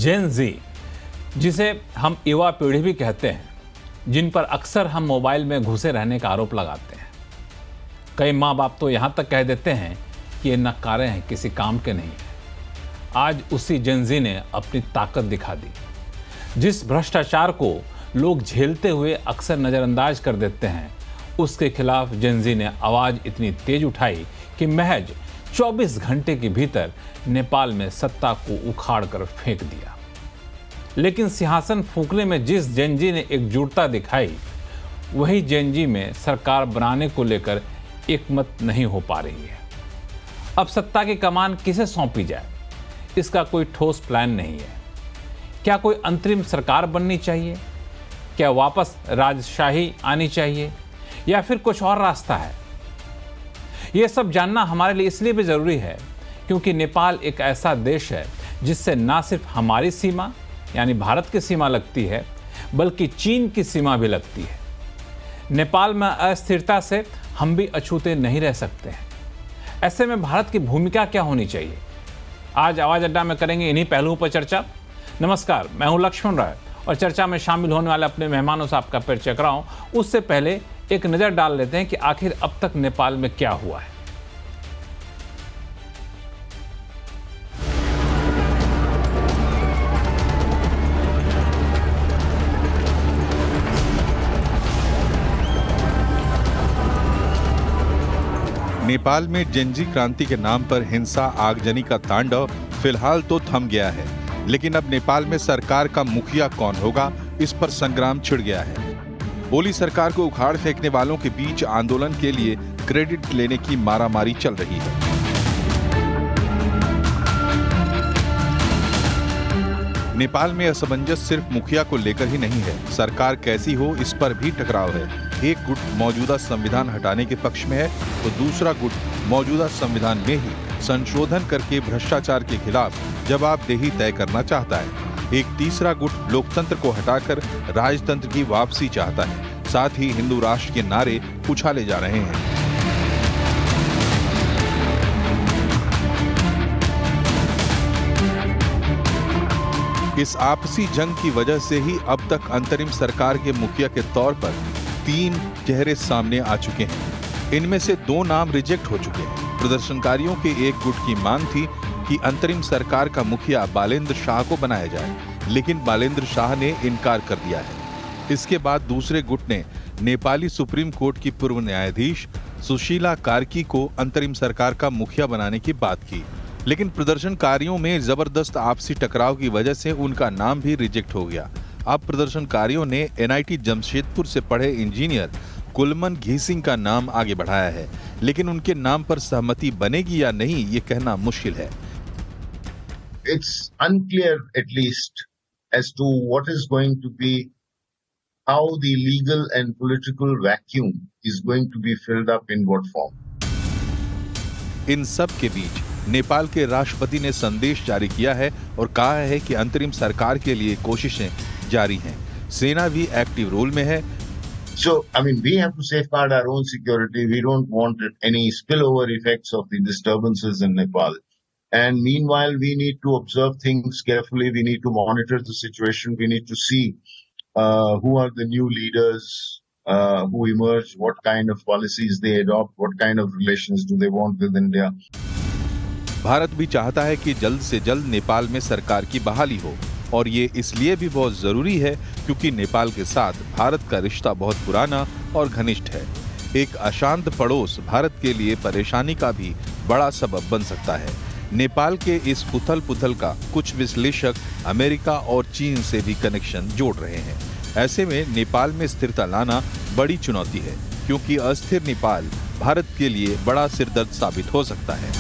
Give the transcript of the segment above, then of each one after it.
जेन जी, जिसे हम युवा पीढ़ी भी कहते हैं, जिन पर अक्सर हम मोबाइल में घुसे रहने का आरोप लगाते हैं। कई माँ बाप तो यहाँ तक कह देते हैं कि ये नकारे हैं, किसी काम के नहीं है। आज उसी जेन जी ने अपनी ताकत दिखा दी। जिस भ्रष्टाचार को लोग झेलते हुए अक्सर नज़रअंदाज कर देते हैं, उसके खिलाफ जेन जी ने आवाज़ इतनी तेज उठाई कि महज 24 घंटे के भीतर नेपाल में सत्ता को उखाड़ कर फेंक दिया। लेकिन सिंहासन फूंकने में जिस जेन जी ने एकजुटता दिखाई, वही जेन जी में सरकार बनाने को लेकर एकमत नहीं हो पा रही है। अब सत्ता की कमान किसे सौंपी जाए, इसका कोई ठोस प्लान नहीं है। क्या कोई अंतरिम सरकार बननी चाहिए? क्या वापस राजशाही आनी चाहिए, या फिर कुछ और रास्ता है? यह सब जानना हमारे लिए इसलिए भी जरूरी है क्योंकि नेपाल एक ऐसा देश है जिससे ना सिर्फ हमारी सीमा यानी भारत की सीमा लगती है, बल्कि चीन की सीमा भी लगती है। नेपाल में अस्थिरता से हम भी अछूते नहीं रह सकते हैं। ऐसे में भारत की भूमिका क्या होनी चाहिए? आज आवाज अड्डा में करेंगे इन्हीं पहलुओं पर चर्चा। नमस्कार, मैं हूं लक्ष्मण राय और चर्चा में शामिल होने वाले अपने मेहमानों से आपका परिचय कराऊं उससे पहले एक नज़र डाल लेते हैं कि आखिर अब तक नेपाल में क्या हुआ है। नेपाल में जेनजी क्रांति के नाम पर हिंसा आगजनी का तांडव फिलहाल तो थम गया है, लेकिन अब नेपाल में सरकार का मुखिया कौन होगा, इस पर संग्राम छिड़ गया है। ओली सरकार को उखाड़ फेंकने वालों के बीच आंदोलन के लिए क्रेडिट लेने की मारामारी चल रही है। नेपाल में असमंजस सिर्फ मुखिया को लेकर ही नहीं है, सरकार कैसी हो इस पर भी टकराव है। एक गुट मौजूदा संविधान हटाने के पक्ष में है तो दूसरा गुट मौजूदा संविधान में ही संशोधन करके भ्रष्टाचार के खिलाफ जवाबदेही तय करना चाहता है। एक तीसरा गुट लोकतंत्र को हटाकर राजतंत्र की वापसी चाहता है। साथ ही हिंदू राष्ट्र के नारे उछाले जा रहे हैं। इस आपसी जंग की वजह से ही अब तक अंतरिम सरकार के मुखिया के तौर पर 3 चेहरे सामने आ चुके हैं। इनमें से 2 नाम रिजेक्ट हो चुके हैं। प्रदर्शनकारियों के एक गुट की मांग थी कि अंतरिम सरकार का मुखिया बालेंद्र शाह को बनाया जाए, लेकिन बालेंद्र शाह ने इनकार कर दिया है। इसके बाद दूसरे गुट ने नेपाली सुप्रीम कोर्ट की पूर्व न्यायाधीश सुशीला कार्की को अंतरिम सरकार का मुखिया बनाने की बात की, लेकिन प्रदर्शनकारियों में जबरदस्त आपसी टकराव की वजह से उनका नाम भी रिजेक्ट हो गया। अब प्रदर्शनकारियों ने एनआईटी जमशेदपुर से पढ़े इंजीनियर कुलमन घीसिंग का नाम आगे बढ़ाया है, लेकिन उनके नाम पर सहमति बनेगी या नहीं, ये कहना मुश्किल है। It's unclear at least as to what is going to be, how the legal and political vacuum is going to be filled up in what form. इन सब के बीच नेपाल के राष्ट्रपति ने संदेश जारी किया है और कहा है कि अंतरिम सरकार के लिए कोशिशें जारी हैं। सेना भी एक्टिव रोल में है। So, we have to safeguard our own security. We don't want any spillover effects of the disturbances in Nepal. And meanwhile, we need to observe things carefully. We need to monitor the situation. We need to see who are the new leaders who emerge, what kind of policies they adopt, what kind of relations do they want with India. Bharat भी चाहता है कि जल्द से जल्द नेपाल में सरकार की बहाली हो, और ये इसलिए भी बहुत जरूरी है क्योंकि नेपाल के साथ भारत का रिश्ता बहुत पुराना और घनिष्ठ है। एक अशांत पड़ोस भारत के लिए परेशानी का भी बड़ा सबब बन सकता है। नेपाल के इस उथल पुथल का कुछ विश्लेषक अमेरिका और चीन से भी कनेक्शन जोड़ रहे हैं। ऐसे में नेपाल में स्थिरता लाना बड़ी चुनौती है, क्योंकि अस्थिर नेपाल भारत के लिए बड़ा सिरदर्द साबित हो सकता है।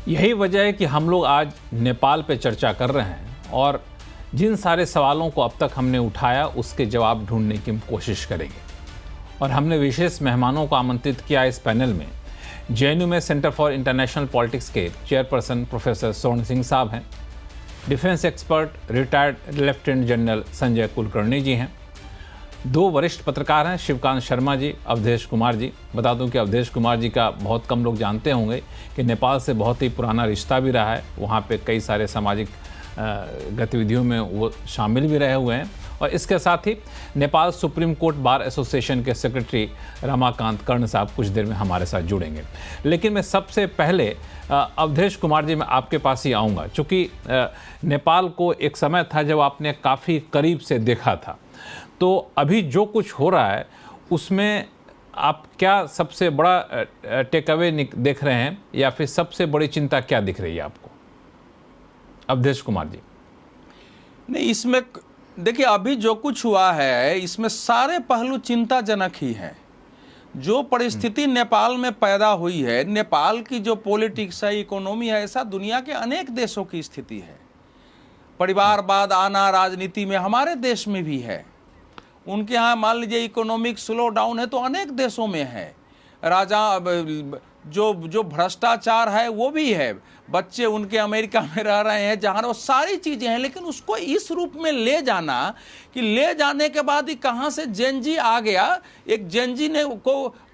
यही वजह है कि हम लोग आज नेपाल पे चर्चा कर रहे हैं और जिन सारे सवालों को अब तक हमने उठाया उसके जवाब ढूंढने की कोशिश करेंगे। और हमने विशेष मेहमानों को आमंत्रित किया इस पैनल में। जेएनयू में सेंटर फॉर इंटरनेशनल पॉलिटिक्स के चेयरपर्सन प्रोफेसर स्वर्ण सिंह साहब हैं, defence expert retired lieutenant general Sanjay Kulkarni ji हैं, दो वरिष्ठ पत्रकार हैं, शिवकांत शर्मा जी, अवधेश कुमार जी। बता दूं कि अवधेश कुमार जी का बहुत कम लोग जानते होंगे कि नेपाल से बहुत ही पुराना रिश्ता भी रहा है। वहाँ पे कई सारे सामाजिक गतिविधियों में वो शामिल भी रहे हुए हैं। और इसके साथ ही Nepal supreme court bar association के सेक्रेटरी रमाकांत कर्ण साहब कुछ देर में हमारे साथ जुड़ेंगे। लेकिन मैं सबसे पहले अवधेश कुमार जी, मैं आपके पास ही आऊँगा, चूँकि नेपाल को एक समय था जब आपने काफ़ी करीब से देखा था, तो अभी जो कुछ हो रहा है उसमें आप क्या सबसे बड़ा टेक अवे देख रहे हैं, या फिर सबसे बड़ी चिंता क्या दिख रही है आपको, अवधेश कुमार जी? नहीं, इसमें देखिए अभी जो कुछ हुआ है इसमें सारे पहलू चिंताजनक ही हैं। जो परिस्थिति नेपाल में पैदा हुई है, नेपाल की जो पॉलिटिक्स है, इकोनॉमी है, ऐसा दुनिया के अनेक देशों की स्थिति है। परिवारवाद आना राजनीति में हमारे देश में भी है। उनके यहाँ मान लीजिए इकोनॉमिक स्लो डाउन है तो अनेक देशों में है। जो भ्रष्टाचार है वो भी है। बच्चे उनके अमेरिका में रह रहे हैं जहाँ वो सारी चीज़ें हैं, लेकिन उसको इस रूप में ले जाना कि ले जाने के बाद ही कहाँ से जेनजी आ गया, एक जेनजी ने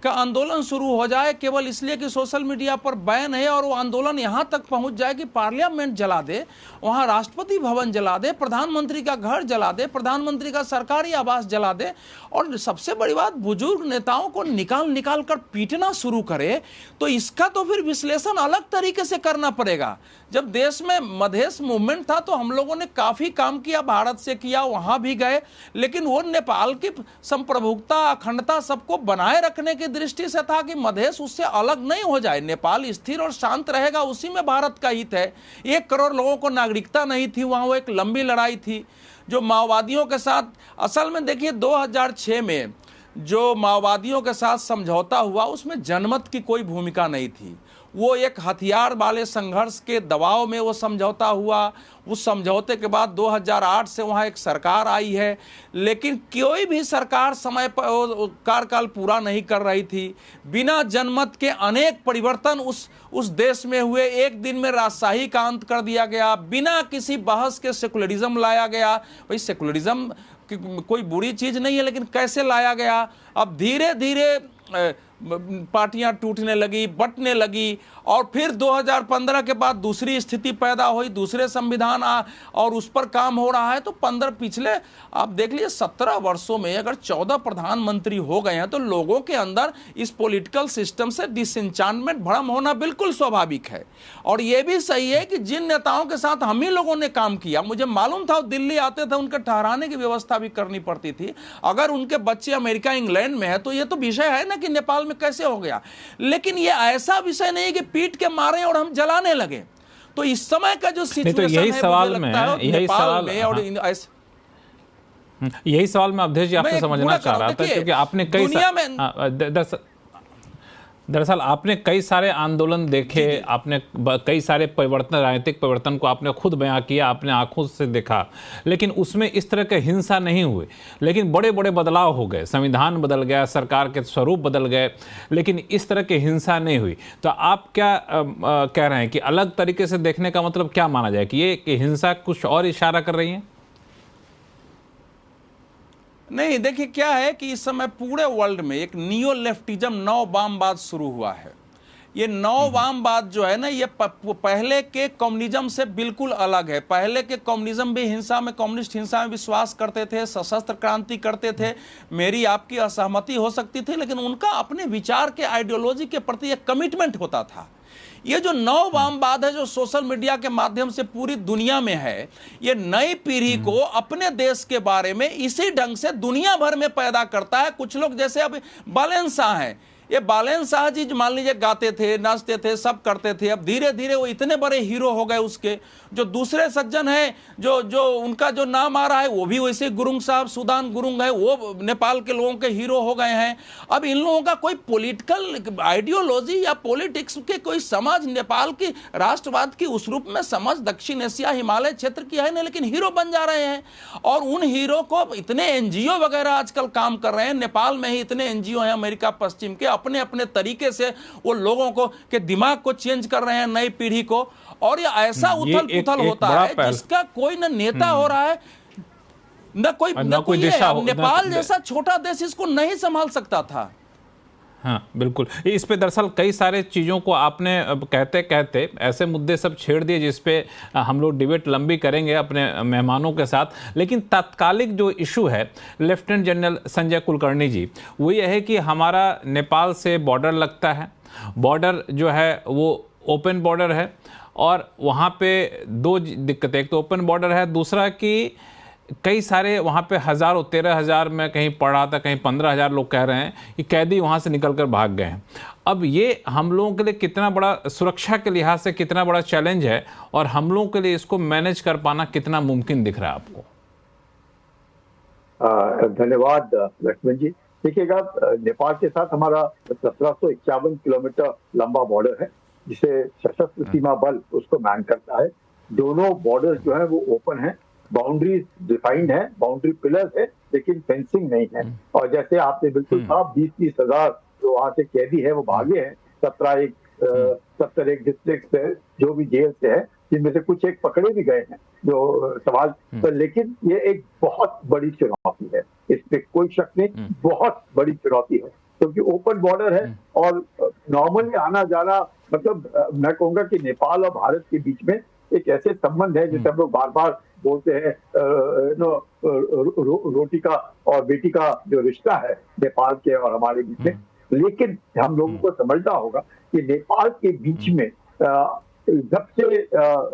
का आंदोलन शुरू हो जाए केवल इसलिए कि सोशल मीडिया पर बैन है, और वो आंदोलन यहाँ तक पहुँच जाए कि पार्लियामेंट जला दे, वहाँ राष्ट्रपति भवन जला दे, प्रधानमंत्री का घर जला दे, प्रधानमंत्री का सरकारी आवास जला दे, और सबसे बड़ी बात बुजुर्ग नेताओं को निकाल कर पीटना शुरू करे। तो इसका तो फिर विश्लेषण अलग तरीके से करना पड़ेगा। जब देश में मधेश मूवमेंट था तो हम लोगों ने काफ़ी काम किया, भारत से किया, वहाँ भी गए, लेकिन वो नेपाल की संप्रभुता अखंडता सबको बनाए रखने की दृष्टि से था कि मधेश उससे अलग नहीं हो जाए। नेपाल स्थिर और शांत रहेगा, उसी में भारत का हित है। 1 करोड़ लोगों को नागरिकता नहीं थी वहाँ, वो एक लंबी लड़ाई थी जो माओवादियों के साथ, असल में देखिए 2006 में जो माओवादियों के साथ समझौता हुआ उसमें जनमत की कोई भूमिका नहीं थी। वो एक हथियार वाले संघर्ष के दबाव में वो समझौता हुआ। उस समझौते के बाद 2008 से वहाँ एक सरकार आई है, लेकिन कोई भी सरकार समय पर कार्यकाल पूरा नहीं कर रही थी। बिना जनमत के अनेक परिवर्तन उस देश में हुए। एक दिन में राजशाही का अंत कर दिया गया, बिना किसी बहस के सेकुलरिज्म लाया गया। भाई सेकुलरिज्म कोई बुरी चीज़ नहीं है, लेकिन कैसे लाया गया? अब धीरे धीरे पार्टियां टूटने लगी, बंटने लगी, और फिर 2015 के बाद दूसरी स्थिति पैदा हुई, दूसरे संविधान और उस पर काम हो रहा है। तो पिछले आप देख लीजिए 17 वर्षों में अगर 14 प्रधानमंत्री हो गए हैं तो लोगों के अंदर इस पॉलिटिकल सिस्टम से डिसएंचांटमेंट, भ्रम होना बिल्कुल स्वाभाविक है। और ये भी सही है कि जिन नेताओं के साथ हम ही लोगों ने काम किया, मुझे मालूम था वो दिल्ली आते थे, उनके ठहराने की व्यवस्था भी करनी पड़ती थी। अगर उनके बच्चे अमेरिका इंग्लैंड में है तो ये तो विषय है ना कि नेपाल में कैसे हो गया। लेकिन ये ऐसा विषय नहीं है कि पीट के मारे और हम जलाने लगे। तो इस समय का जो सिचुएशन है, यही सवाल में यही सवाल मैं अवधेश जी आपसे समझना चाह रहा था, क्योंकि आपने दरअसल आपने कई सारे आंदोलन देखे, आपने कई सारे परिवर्तन, राजनीतिक परिवर्तन को आपने खुद बयां किया, आपने आंखों से देखा, लेकिन उसमें इस तरह के हिंसा नहीं हुई। लेकिन बड़े बड़े बदलाव हो गए, संविधान बदल गया, सरकार के स्वरूप बदल गए, लेकिन इस तरह की हिंसा नहीं हुई। तो आप क्या कह रहे हैं कि अलग तरीके से देखने का मतलब क्या माना जाए, कि ये कि हिंसा कुछ और इशारा कर रही है? नहीं, देखिए क्या है कि इस समय पूरे वर्ल्ड में एक नियो लेफ्टिज्म, नव वामवाद शुरू हुआ है। ये नव वामवाद जो है ना, ये पहले के कम्युनिज्म से बिल्कुल अलग है। पहले के कम्युनिज्म भी हिंसा में, कम्युनिस्ट हिंसा में विश्वास करते थे, सशस्त्र क्रांति करते थे। मेरी आपकी असहमति हो सकती थी, लेकिन उनका अपने विचार के, आइडियोलॉजी के प्रति एक कमिटमेंट होता था। ये जो नव वामवाद है जो सोशल मीडिया के माध्यम से पूरी दुनिया में है, ये नई पीढ़ी को अपने देश के बारे में इसी ढंग से दुनिया भर में पैदा करता है। कुछ लोग जैसे अब बालेन शाह हैं, ये बालेन शाह जी मान लीजिए गाते थे, नाचते थे, सब करते थे। अब धीरे धीरे वो इतने बड़े हीरो हो गए। उसके जो दूसरे सज्जन हैं, जो उनका जो नाम आ रहा है वो भी वैसे गुरुंग साहब, सुदान गुरुंग है, वो नेपाल के लोगों के हीरो हो गए हैं। अब इन लोगों का कोई पॉलिटिकल आइडियोलॉजी या पॉलिटिक्स के कोई समझ, नेपाल की राष्ट्रवाद की उस रूप में समझ दक्षिण एशिया, हिमालय क्षेत्र की है नहीं, लेकिन हीरो बन जा रहे हैं। और उन हीरो को इतने एनजीओ वगैरह आजकल काम कर रहे हैं। नेपाल में ही इतने एनजीओ हैं अमेरिका पश्चिम के, अपने अपने तरीके से वो लोगों को के दिमाग को चेंज कर रहे हैं, नई पीढ़ी को। और ये ऐसा उथल पुथल होता है जिसका कोई न नेता हो रहा है। न कोई और न कोई दिशा हो, नेपाल जैसा छोटा देश इसको नहीं संभाल सकता था। हाँ बिल्कुल, इस पे दरअसल कई सारे चीज़ों को आपने कहते कहते ऐसे मुद्दे सब छेड़ दिए जिस पे हम लोग डिबेट लंबी करेंगे अपने मेहमानों के साथ। लेकिन तात्कालिक जो इशू है लेफ्टिनेंट जनरल संजय कुलकर्णी जी, वो ये है कि हमारा नेपाल से बॉर्डर लगता है, बॉर्डर जो है वो ओपन बॉर्डर है और वहाँ पे दो दिक्कतें, एक तो ओपन बॉर्डर है, दूसरा कि कई सारे वहाँ पे हज़ारों 13,000 में कहीं पढ़ रहा था, कहीं 15,000 लोग कह रहे हैं कि कैदी वहाँ से निकलकर भाग गए हैं। अब ये हम लोगों के लिए कितना बड़ा, सुरक्षा के लिहाज से कितना बड़ा चैलेंज है और हम लोगों के लिए इसको मैनेज कर पाना कितना मुमकिन दिख रहा है आपको? धन्यवाद लक्ष्मण जी। देखिएगा, नेपाल के साथ हमारा 1751 किलोमीटर लंबा बॉर्डर है जिसे सशस्त्र सीमा बल उसको मैन करता है। दोनों बॉर्डर जो है वो ओपन है, बाउंड्रीज डिफाइंड है, बाउंड्री पिलर्स है, लेकिन फेंसिंग नहीं है। और जैसे आपने बिल्कुल कहा, 20-30 हजार जो वहाँ से कैदी है वो भागे हैं 17 एक डिस्ट्रिक्ट से, जो भी जेल से है, जिनमें से कुछ एक पकड़े भी गए हैं जो सवाल। तो लेकिन ये एक बहुत बड़ी चुनौती है, इस पे कोई शक नहीं, बहुत बड़ी चुनौती है क्योंकि ओपन बॉर्डर है और नॉर्मली आना जाना, मतलब मैं कहूँगा कि नेपाल और भारत के बीच में एक ऐसे संबंध है जिसे हम लोग बार बार बोलते हैं रोटी का और बेटी का जो रिश्ता है नेपाल के और हमारे बीच में। लेकिन हम लोगों को समझना होगा कि नेपाल के बीच में जब से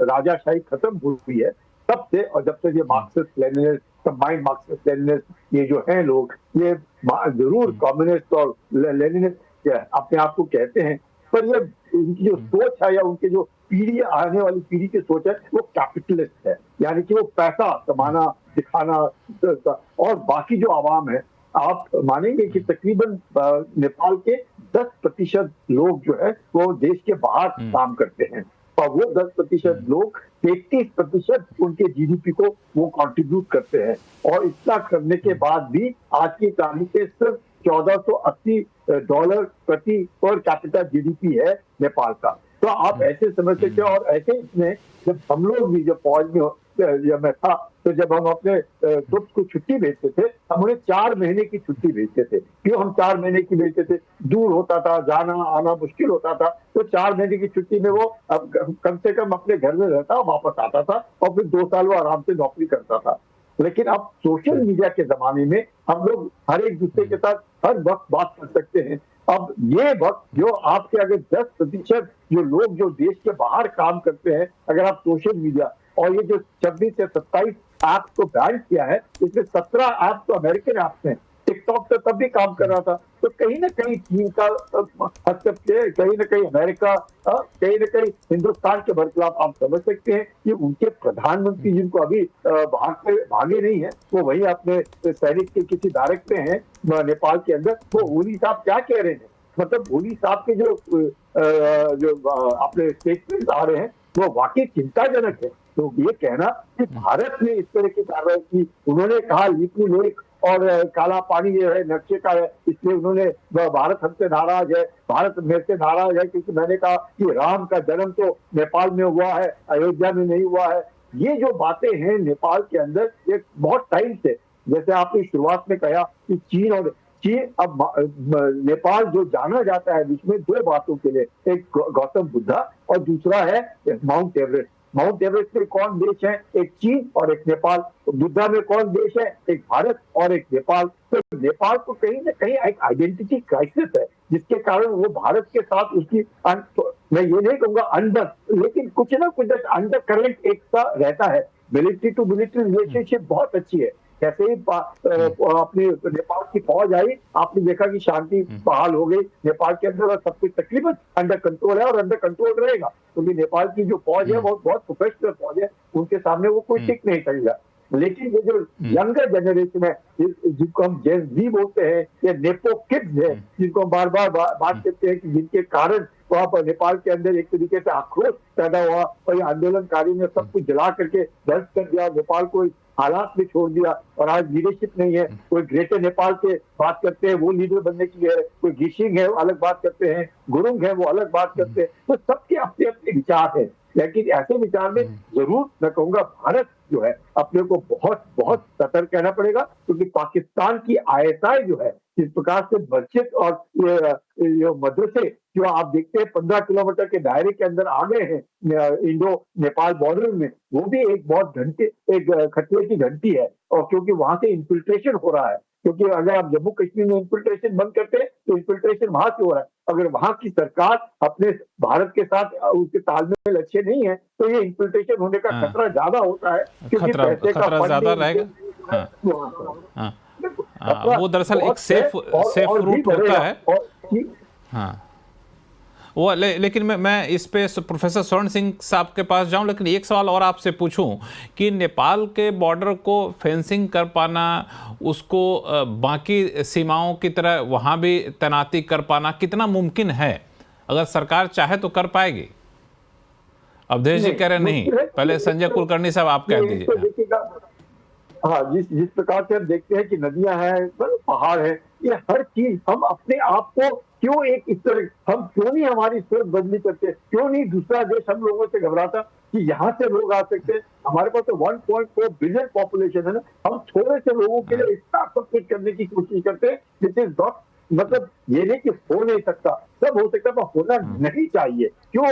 राजाशाही खत्म हुई है तब से, और जब से ये Marxist Leninist, combined Marxist Leninist ये जो हैं लोग, ये जरूर कम्युनिस्ट और लेनिनिस्ट अपने आप को कहते हैं, पर ये इनकी जो सोच है या उनके जो पीढ़ी, आने वाली पीढ़ी की सोच है, वो कैपिटलिस्ट है, यानी कि वो पैसा कमाना, दिखाना। और बाकी जो आवाम है, आप मानेंगे कि तकरीबन नेपाल के 10% लोग जो है वो देश के बाहर काम करते हैं और वो 10% लोग 33% उनके जीडीपी को वो कंट्रीब्यूट करते हैं। और इतना करने के बाद भी आज की तारीख पे सिर्फ $1480 प्रति पर कैपिटा जीडीपी है नेपाल का। तो आप ऐसे समझ सकते हो। और ऐसे इसमें जब हम लोग भी जब फौज में जब मैं था, तो जब हम अपने ट्रुप्स को छुट्टी भेजते थे, हम उन्हें 4 महीने की छुट्टी भेजते थे। क्यों हम 4 महीने की भेजते थे? दूर होता था, जाना आना मुश्किल होता था, तो 4 महीने की छुट्टी में वो कम से कम अपने घर में रहता, वापस आता था और फिर 2 साल वो आराम से नौकरी करता था। लेकिन अब सोशल मीडिया के जमाने में हम लोग हर एक दूसरे के साथ हर वक्त बात कर सकते हैं। अब ये वक्त जो आपके अगर 10% जो लोग जो देश के बाहर काम करते हैं, अगर आप सोशल मीडिया और ये जो 26 से 27 ऐप को बैन किया है, इसमें 17 ऐप तो अमेरिकन ऐप्स हैं। टिकटॉक तो तब भी काम कर रहा था, तो कहीं ना कहीं चीन का हस्तक्षेप है, कहीं ना कहीं अमेरिका, कहीं ना कहीं हिंदुस्तान के बरखिलाफ आप समझ सकते हैं कि उनके प्रधानमंत्री जिनको अभी भागे नहीं है, वो वही अपने सैनिक के किसी बैरक पे हैं नेपाल के अंदर। वो ओली साहब क्या कह रहे हैं, मतलब ओली साहब के जो अपने स्टेटमेंट आ रहे हैं वो वाकई चिंताजनक है। तो ये कहना कि भारत ने इस तरह की कार्रवाई की, उन्होंने कहा लिपू लेक और काला पानी जो है नक्शे का है, इसलिए उन्होंने भारत हमसे नाराज है, भारत मेरे से नाराज है क्योंकि मैंने कहा कि राम का जन्म तो नेपाल में हुआ है, अयोध्या में नहीं हुआ है। ये जो बातें हैं नेपाल के अंदर, ये बहुत टाइम से, जैसे आपने शुरुआत में कहा कि चीन अब नेपाल जो जाना जाता है विश्व में 2 बातों के लिए, एक गौतम बुद्धा और दूसरा है माउंट एवरेस्ट। माउंट एवरेस्ट में कौन देश है? एक चीन और एक नेपाल। बुद्धा में कौन देश है? एक भारत और एक नेपाल। तो नेपाल को कहीं ना कहीं एक आइडेंटिटी क्राइसिस है, जिसके कारण वो भारत के साथ उसकी मैं ये नहीं कहूंगा अंडर, लेकिन कुछ ना कुछ अंडर करंट एक सा रहता है। मिलिट्री टू मिलिट्री रिलेशनशिप बहुत अच्छी है। जैसे ही अपने नेपाल की फौज आई, आपने देखा कि शांति बहाल हो गई नेपाल के अंदर और सब कुछ तकरीबन अंडर कंट्रोल है और अंडर कंट्रोल रहेगा, क्योंकि नेपाल की जो फौज है वो बहुत प्रोफेशनल फौज है, उनके सामने वो कोई टिक नहीं करेगा। लेकिन ये जो यंगर जनरेशन है, जिनको हम जेन ज़ी बोलते हैं, ये नेपो किड्स है, जिनको हम बार बार बात करते हैं कि जिनके कारण वहाँ पर नेपाल के अंदर एक तरीके से आक्रोश पैदा हुआ और ये आंदोलनकारी ने सब कुछ जला करके ध्वस्त कर दिया, नेपाल को हालात में छोड़ दिया और आज लीडरशिप नहीं है। कोई ग्रेटर नेपाल के बात करते हैं, वो लीडर बनने की है, कोई गिशिंग है वो अलग बात करते हैं, गुरुंग है वो अलग बात करते हैं। तो सबके अपने अपने विचार है, लेकिन ऐसे विचार में जरूर मैं कहूंगा भारत जो है अपने को बहुत बहुत सतर्क रहना पड़ेगा, क्योंकि पाकिस्तान की आयताएं जो है इस प्रकार से मस्जिद और ये मदरसे जो आप देखते हैं 15 किलोमीटर के दायरे के अंदर आ गए हैं इंडो नेपाल बॉर्डर में, वो भी एक बहुत एक खतरे की घंटी है। और क्योंकि वहां से इन्फिल्ट्रेशन हो रहा है, क्योंकि अगर आप जम्मू कश्मीर में इन्फिल्ट्रेशन बंद करते हैं तो इन्फिल्ट्रेशन वहां से हो रहा है। अगर वहां की सरकार अपने भारत के साथ उसके तालमेल अच्छे नहीं है तो ये इन्फिल्ट्रेशन होने का खतरा ज्यादा होता है, क्योंकि पैसे का खतरा ज्यादा रहेगा। वो दरअसल एक सेफ रूट होता है। हाँ, वो लेकिन मैं इस पे प्रोफेसर स्वर्ण सिंह साहब के पास जाऊं, लेकिन एक सवाल और आपसे पूछूं कि नेपाल के बॉर्डर को फेंसिंग कर पाना, उसको बाकी सीमाओं की तरह वहां भी तैनाती कर पाना कितना मुमकिन है? अगर सरकार चाहे तो कर पाएगी? अवधेश जी कह रहे नहीं, पहले संजय कुलकर्णी साहब आप कह दीजिए। हाँ, जिस प्रकार से हम देखते हैं कि नदियां हैं, पहाड़ है, ये हर चीज हम अपने आप को क्यों एक इस तरह हम क्यों नहीं हमारी सोच बदली करते? क्यों नहीं दूसरा देश हम लोगों से घबराता कि यहाँ से लोग आ सकते हैं? हमारे पास तो 1.4 बिलियन पॉपुलेशन है ना, हम थोड़े से लोगों के लिए इतना सब कुछ करने की कोशिश करते हैं, दिस इज नॉट, मतलब ये नहीं कि हो नहीं सकता, सब हो सकता है पर होना नहीं चाहिए। क्यों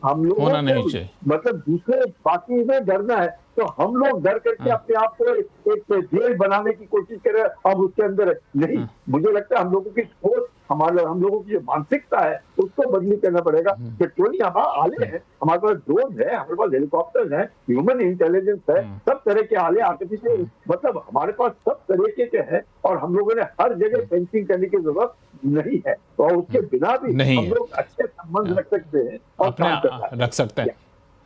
हम लोग होना नहीं चाहिए, मतलब दूसरे बाकी में डरना है तो हम लोग डर करके अपने आप को एक जेल बनाने की कोशिश कर रहे हैं, अब उसके अंदर नहीं। मुझे लगता है हम लोगों की सोच, हम लोगों की जो मानसिकता है उसको बदली करना पड़ेगा। पेट्रोलिंग हमारे आले हैं, हमारे पास ड्रोन है, हमारे पास हेलीकॉप्टर है, ह्यूमन इंटेलिजेंस है, सब तरह के आले, आर्टिफिशियल, मतलब हमारे पास सब तरीके के हैं और हम लोगों ने हर जगह फेंसिंग करने की जरूरत नहीं है और उसके बिना भी हम लोग अच्छे संबंध रख सकते हैं और अपने रख सकते हैं।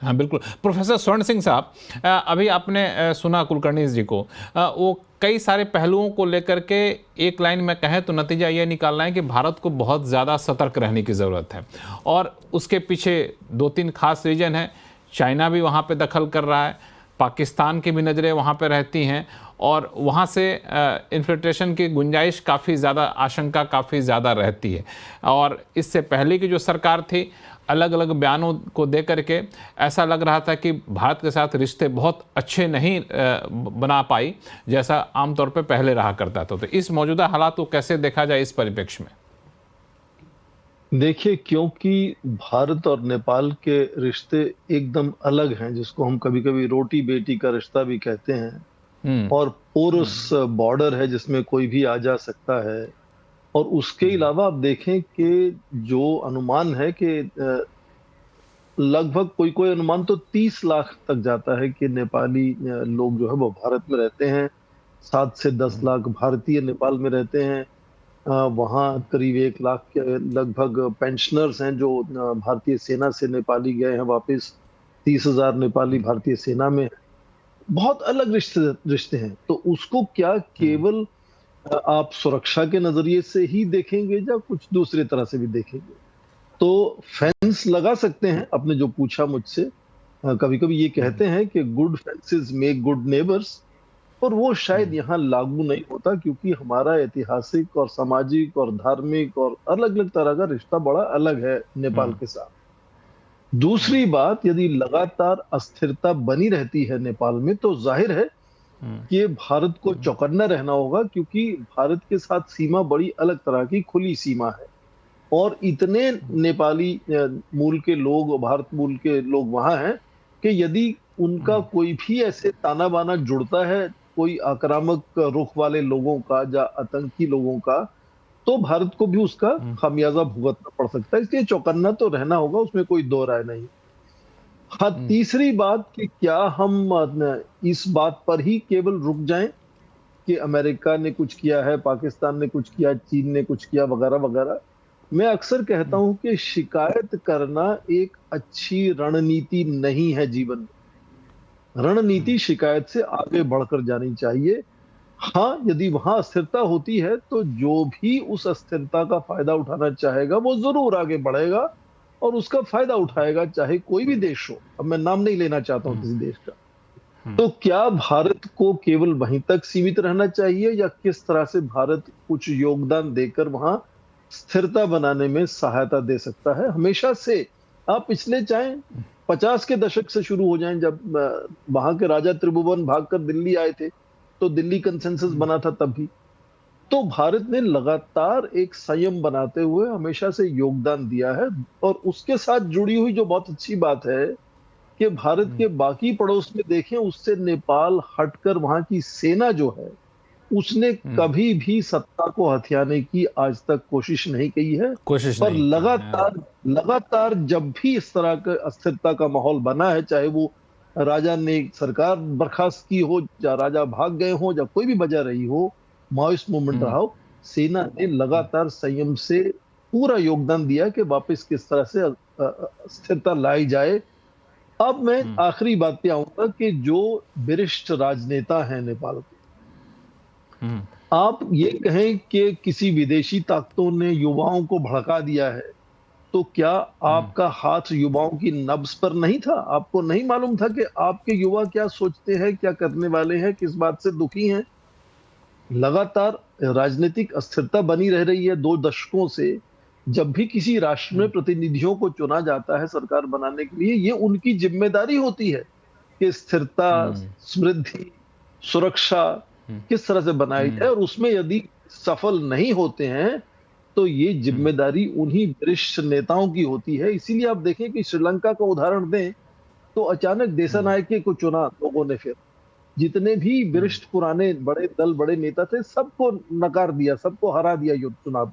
हाँ बिल्कुल। प्रोफेसर स्वर्ण सिंह साहब, अभी आपने सुना कुलकर्णी जी को, वो कई सारे पहलुओं को लेकर के एक लाइन में कहें तो नतीजा ये निकालना है कि भारत को बहुत ज़्यादा सतर्क रहने की ज़रूरत है और उसके पीछे 2-3 खास रीजन है। चाइना भी वहाँ पे दखल कर रहा है, पाकिस्तान की भी नज़रें वहाँ पे रहती हैं और वहाँ से इन्फिल्ट्रेशन की गुंजाइश काफ़ी ज़्यादा, आशंका काफ़ी ज़्यादा रहती है। और इससे पहले की जो सरकार थी, अलग अलग बयानों को दे करके ऐसा लग रहा था कि भारत के साथ रिश्ते बहुत अच्छे नहीं बना पाई, जैसा आमतौर पे पहले रहा करता था। तो इस मौजूदा हालात को कैसे देखा जाए इस परिप्रेक्ष्य में? देखिए, क्योंकि भारत और नेपाल के रिश्ते एकदम अलग हैं, जिसको हम कभी कभी रोटी बेटी का रिश्ता भी कहते हैं, और पोरस बॉर्डर है जिसमें कोई भी आ जा सकता है। और उसके अलावा आप देखें कि जो अनुमान है कि लगभग कोई अनुमान तो 30 लाख तक जाता है कि नेपाली लोग जो है वो भारत में रहते हैं, 7 से 10 लाख भारतीय नेपाल में रहते हैं। वहाँ करीब 1 लाख के लगभग पेंशनर्स हैं जो भारतीय सेना से नेपाली गए हैं वापस, 30,000 नेपाली भारतीय सेना में। बहुत अलग रिश्ते हैं। तो उसको क्या केवल आप सुरक्षा के नजरिए से ही देखेंगे या कुछ दूसरे तरह से भी देखेंगे? तो फेंस लगा सकते हैं, आपने जो पूछा मुझसे, कभी कभी ये कहते हैं कि good fences make good neighbours, और वो शायद यहाँ लागू नहीं होता, क्योंकि हमारा ऐतिहासिक और सामाजिक और धार्मिक और अलग अलग तरह का रिश्ता बड़ा अलग है नेपाल के साथ। दूसरी बात, यदि लगातार अस्थिरता बनी रहती है नेपाल में, तो जाहिर है कि भारत को चौकन्ना रहना होगा, क्योंकि भारत के साथ सीमा बड़ी अलग तरह की खुली सीमा है और इतने नेपाली मूल के लोग, भारत मूल के लोग वहां हैं कि यदि उनका कोई भी ऐसे ताना बाना जुड़ता है, कोई आक्रामक रुख वाले लोगों का या आतंकी लोगों का, तो भारत को भी उसका खामियाजा भुगतना पड़ सकता है। इसलिए चौकन्ना तो रहना होगा, उसमें कोई दो राय नहीं। हाँ, तीसरी बात कि क्या हम इस बात पर ही केवल रुक जाएं कि अमेरिका ने कुछ किया है, पाकिस्तान ने कुछ किया, चीन ने कुछ किया, वगैरह वगैरह। मैं अक्सर कहता हूं कि शिकायत करना एक अच्छी रणनीति नहीं है जीवन में। रणनीति शिकायत से आगे बढ़कर जानी चाहिए। हाँ, यदि वहां अस्थिरता होती है तो जो भी उस अस्थिरता का फायदा उठाना चाहेगा वो जरूर आगे बढ़ेगा और उसका फायदा उठाएगा, चाहे कोई भी देश हो। अब मैं नाम नहीं लेना चाहता हूं किसी देश का। तो क्या भारत को केवल वहीं तक सीमित रहना चाहिए या किस तरह से भारत कुछ योगदान देकर वहां स्थिरता बनाने में सहायता दे सकता है? हमेशा से आप पिछले चाहे 50 के दशक से शुरू हो जाएं, जब वहां के राजा त्रिभुवन भागकर दिल्ली आए थे तो दिल्ली कंसेंसस बना था तब भी। तो भारत ने लगातार एक संयम बनाते हुए हमेशा से योगदान दिया है। और उसके साथ जुड़ी हुई जो बहुत अच्छी बात है कि भारत के बाकी पड़ोस में देखें, उससे नेपाल हटकर वहां की सेना जो है उसने कभी भी सत्ता को हथियाने की आज तक कोशिश नहीं की है। पर लगातार जब भी इस तरह का अस्थिरता का माहौल बना है, चाहे वो राजा ने सरकार बर्खास्त की हो या राजा भाग गए हो या कोई भी वजह रही हो, माओइस्ट मूवमेंट रहा हो, सेना ने लगातार संयम से पूरा योगदान दिया कि वापस किस तरह से स्थिरता लाई जाए। अब मैं आखिरी बात पे आऊंगा कि जो वरिष्ठ राजनेता हैं नेपाल के, आप ये कहें कि किसी विदेशी ताकतों ने युवाओं को भड़का दिया है, तो क्या आपका हाथ युवाओं की नब्ज पर नहीं था? आपको नहीं मालूम था कि आपके युवा क्या सोचते हैं, क्या करने वाले हैं, किस बात से दुखी हैं? लगातार राजनीतिक अस्थिरता बनी रह रही है 2 दशकों से। जब भी किसी राष्ट्र में प्रतिनिधियों को चुना जाता है सरकार बनाने के लिए, ये उनकी जिम्मेदारी होती है कि स्थिरता, समृद्धि, सुरक्षा किस तरह से बनाई जाए। और उसमें यदि सफल नहीं होते हैं तो ये जिम्मेदारी उन्हीं वरिष्ठ नेताओं की होती है। इसीलिए आप देखें कि श्रीलंका का उदाहरण दें तो अचानक देसानायके को चुना लोगों ने, फिर जितने भी वरिष्ठ पुराने बड़े दल, बड़े नेता थे, सबको नकार दिया, सबको हरा दिया युद्ध चुनाव।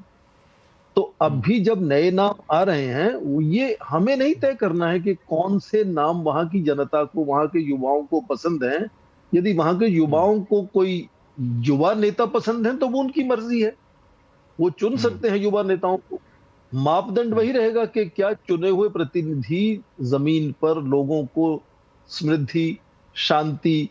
तो अब भी जब नए नाम आ रहे हैं, ये हमें नहीं तय करना है कि कौन से नाम वहां की जनता को, वहां के युवाओं को पसंद हैं। यदि वहां के युवाओं को कोई युवा नेता पसंद है तो वो उनकी मर्जी है, वो चुन सकते हैं युवा नेताओं को। मापदंड वही रहेगा कि क्या चुने हुए प्रतिनिधि जमीन पर लोगों को समृद्धि, शांति,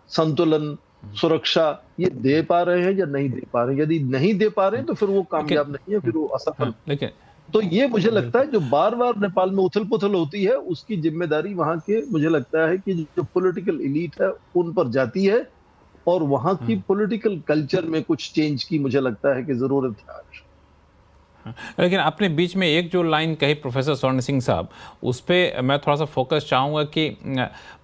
संतुलन, सुरक्षा ये दे पा रहे हैं या नहीं दे पा रहे हैं। यदि नहीं दे पा रहे हैं तो फिर वो कामयाब नहीं है, फिर वो असफल। लेकिन तो ये मुझे लगता है जो बार बार नेपाल में उथल पुथल होती है, उसकी जिम्मेदारी वहां के, मुझे लगता है कि जो पॉलिटिकल एलीट है उन पर जाती है। और वहां की पॉलिटिकल कल्चर में कुछ चेंज की मुझे लगता है कि जरूरत है आज। लेकिन अपने बीच में एक जो लाइन कही प्रोफेसर स्वर्ण सिंह साहब, उस पर मैं थोड़ा सा फोकस चाहूँगा कि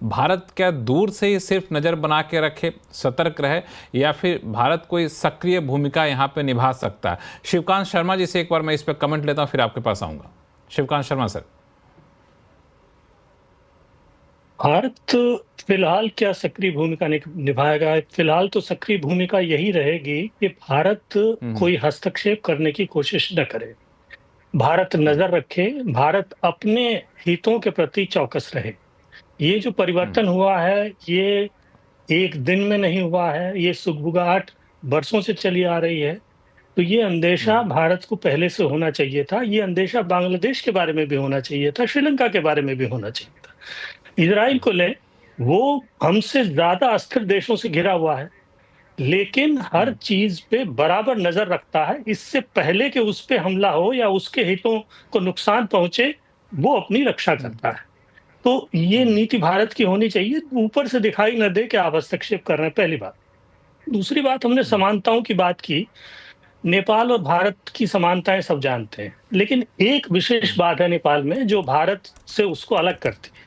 भारत क्या दूर से ही सिर्फ नज़र बना के रखे, सतर्क रहे, या फिर भारत कोई सक्रिय भूमिका यहाँ पे निभा सकता है? शिवकांत शर्मा जी से एक बार मैं इस पर कमेंट लेता हूँ, फिर आपके पास आऊँगा। शिवकांत शर्मा सर। भारत फिलहाल क्या सक्रिय भूमिका निभाएगा? फिलहाल तो सक्रिय भूमिका यही रहेगी कि भारत कोई हस्तक्षेप करने की कोशिश न करे, भारत नजर रखे, भारत अपने हितों के प्रति चौकस रहे। ये जो परिवर्तन हुआ है ये एक दिन में नहीं हुआ है, ये सुगबुगाहट बरसों से चली आ रही है। तो ये अंदेशा भारत को पहले से होना चाहिए था, ये अंदेशा बांग्लादेश के बारे में भी होना चाहिए था, श्रीलंका के बारे में भी होना चाहिए था। इजराइल को ले, वो हमसे ज्यादा अस्थिर देशों से घिरा हुआ है, लेकिन हर चीज पे बराबर नजर रखता है। इससे पहले कि उस पे हमला हो या उसके हितों को नुकसान पहुंचे, वो अपनी रक्षा करता है। तो ये नीति भारत की होनी चाहिए, ऊपर से दिखाई न दे कि आप हस्तक्षेप कर रहे हैं, पहली बात। दूसरी बात, हमने समानताओं की बात की, नेपाल और भारत की समानताएं सब जानते हैं, लेकिन एक विशेष बात है नेपाल में जो भारत से उसको अलग करती है।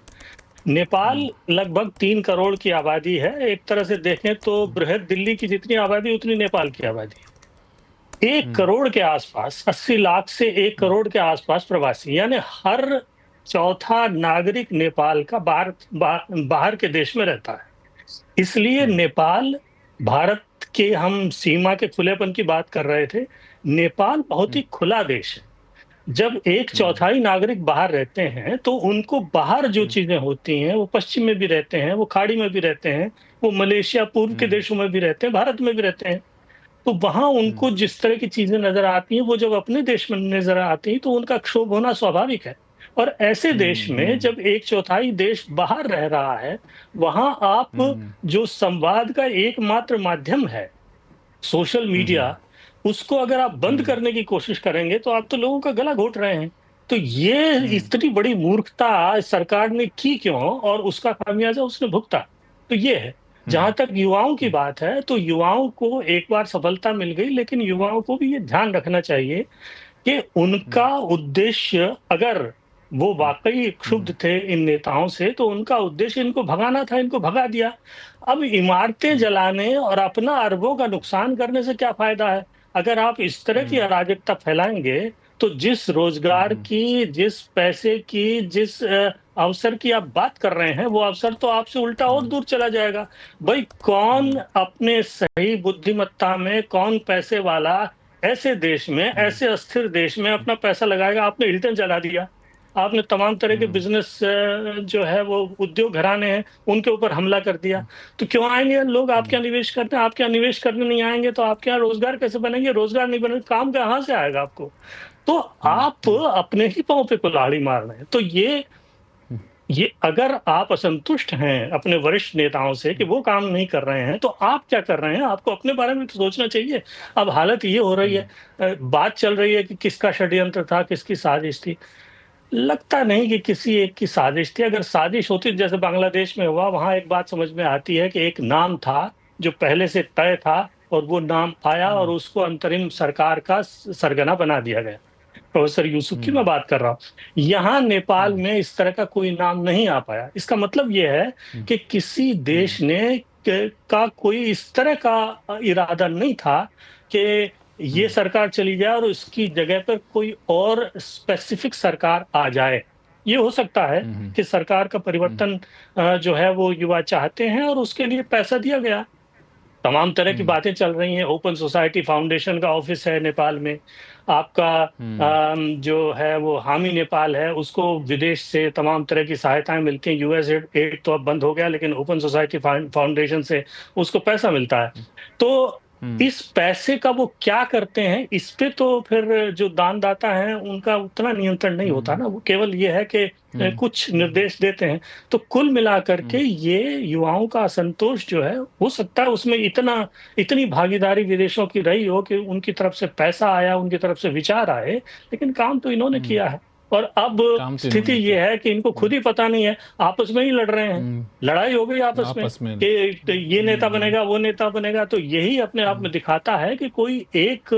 नेपाल लगभग 3 करोड़ की आबादी है। एक तरह से देखें तो बृहद दिल्ली की जितनी आबादी उतनी नेपाल की आबादी है। 1 करोड़ के आसपास, 80 लाख से 1 करोड़ के आसपास प्रवासी, यानी हर चौथा नागरिक नेपाल का बाहर के देश में रहता है। इसलिए नेपाल, भारत के, हम सीमा के खुलेपन की बात कर रहे थे, नेपाल बहुत ही खुला देश है। जब 1/4 नागरिक बाहर रहते हैं तो उनको बाहर जो चीजें होती हैं, वो पश्चिम में भी रहते हैं, वो खाड़ी में भी रहते हैं, वो मलेशिया पूर्व के देशों में भी रहते हैं, भारत में भी रहते हैं। तो वहां उनको जिस तरह की चीजें नजर आती हैं, वो जब अपने देश में नजर आती हैं तो उनका क्षोभ होना स्वाभाविक है। और ऐसे देश में जब 1/4 देश बाहर रह रहा है, वहां आप जो संवाद का एकमात्र माध्यम है सोशल मीडिया, उसको अगर आप बंद करने की कोशिश करेंगे तो आप तो लोगों का गला घोट रहे हैं। तो ये इतनी बड़ी मूर्खता सरकार ने की क्यों, और उसका खामियाजा उसने भुगता। तो ये है। जहां तक युवाओं की बात है, तो युवाओं को एक बार सफलता मिल गई, लेकिन युवाओं को भी ये ध्यान रखना चाहिए कि उनका उद्देश्य अगर वो वाकई क्षुब्ध थे इन नेताओं से, तो उनका उद्देश्य इनको भगाना था, इनको भगा दिया। अब इमारतें जलाने और अपना अरबों का नुकसान करने से क्या फायदा है? अगर आप इस तरह की अराजकता फैलाएंगे तो जिस रोजगार की, जिस पैसे की, जिस अवसर की आप बात कर रहे हैं, वो अवसर तो आपसे उल्टा और दूर चला जाएगा। भाई कौन अपने सही बुद्धिमत्ता में, कौन पैसे वाला ऐसे देश में, ऐसे अस्थिर देश में अपना पैसा लगाएगा? आपने हिल्टन जला दिया, आपने तमाम तरह के बिजनेस जो है वो उद्योग घराने हैं उनके ऊपर हमला कर दिया। तो क्यों आएंगे लोग आपके यहाँ निवेश करने? आपके यहाँ निवेश करने नहीं आएंगे तो आपके यहाँ रोजगार कैसे बनेंगे? रोजगार नहीं बनेंगे, काम कहाँ से आएगा आपको? तो आप अपने ही पांव पे कुल्हाड़ी मार रहे हैं। तो ये अगर आप असंतुष्ट हैं अपने वरिष्ठ नेताओं से कि वो काम नहीं कर रहे हैं, तो आप क्या कर रहे हैं? आपको अपने बारे में तो सोचना चाहिए। अब हालत ये हो रही है, बात चल रही है कि किसका षड्यंत्र था, किसकी साजिश थी। लगता नहीं कि किसी एक की साजिश थी। अगर साजिश होती जैसे बांग्लादेश में हुआ, वहां एक बात समझ में आती है कि एक नाम था जो पहले से तय था और वो नाम आया और उसको अंतरिम सरकार का सरगना बना दिया गया। प्रोफेसर यूसुफ की मैं बात कर रहा हूँ। यहाँ नेपाल में इस तरह का कोई नाम नहीं आ पाया। इसका मतलब ये है कि किसी देश ने का कोई इस तरह का इरादा नहीं था कि ये सरकार चली जाए और उसकी जगह पर कोई और स्पेसिफिक सरकार आ जाए। ये हो सकता है कि सरकार का परिवर्तन जो है वो युवा चाहते हैं और उसके लिए पैसा दिया गया। तमाम तरह की बातें चल रही हैं। ओपन सोसाइटी फाउंडेशन का ऑफिस है नेपाल में। आपका जो है वो हामी नेपाल है, उसको विदेश से तमाम तरह की सहायताएं मिलती हैं। यूएस एड तो अब बंद हो गया, लेकिन ओपन सोसाइटी फाउंडेशन से उसको पैसा मिलता है। तो इस पैसे का वो क्या करते हैं, इस पे तो फिर जो दानदाता हैं उनका उतना नियंत्रण नहीं होता ना। वो केवल ये है कि कुछ निर्देश देते हैं। तो कुल मिलाकर के ये युवाओं का असंतोष जो है, हो सकता है उसमें इतनी भागीदारी विदेशों की रही हो कि उनकी तरफ से पैसा आया, उनकी तरफ से विचार आए, लेकिन काम तो इन्होंने किया है। और अब स्थिति ये है कि इनको खुद ही पता नहीं है, आपस में ही लड़ रहे हैं। लड़ाई हो गई आपस में कि ये नेता बनेगा, वो नेता बनेगा। तो यही अपने आप में दिखाता है कि कोई एक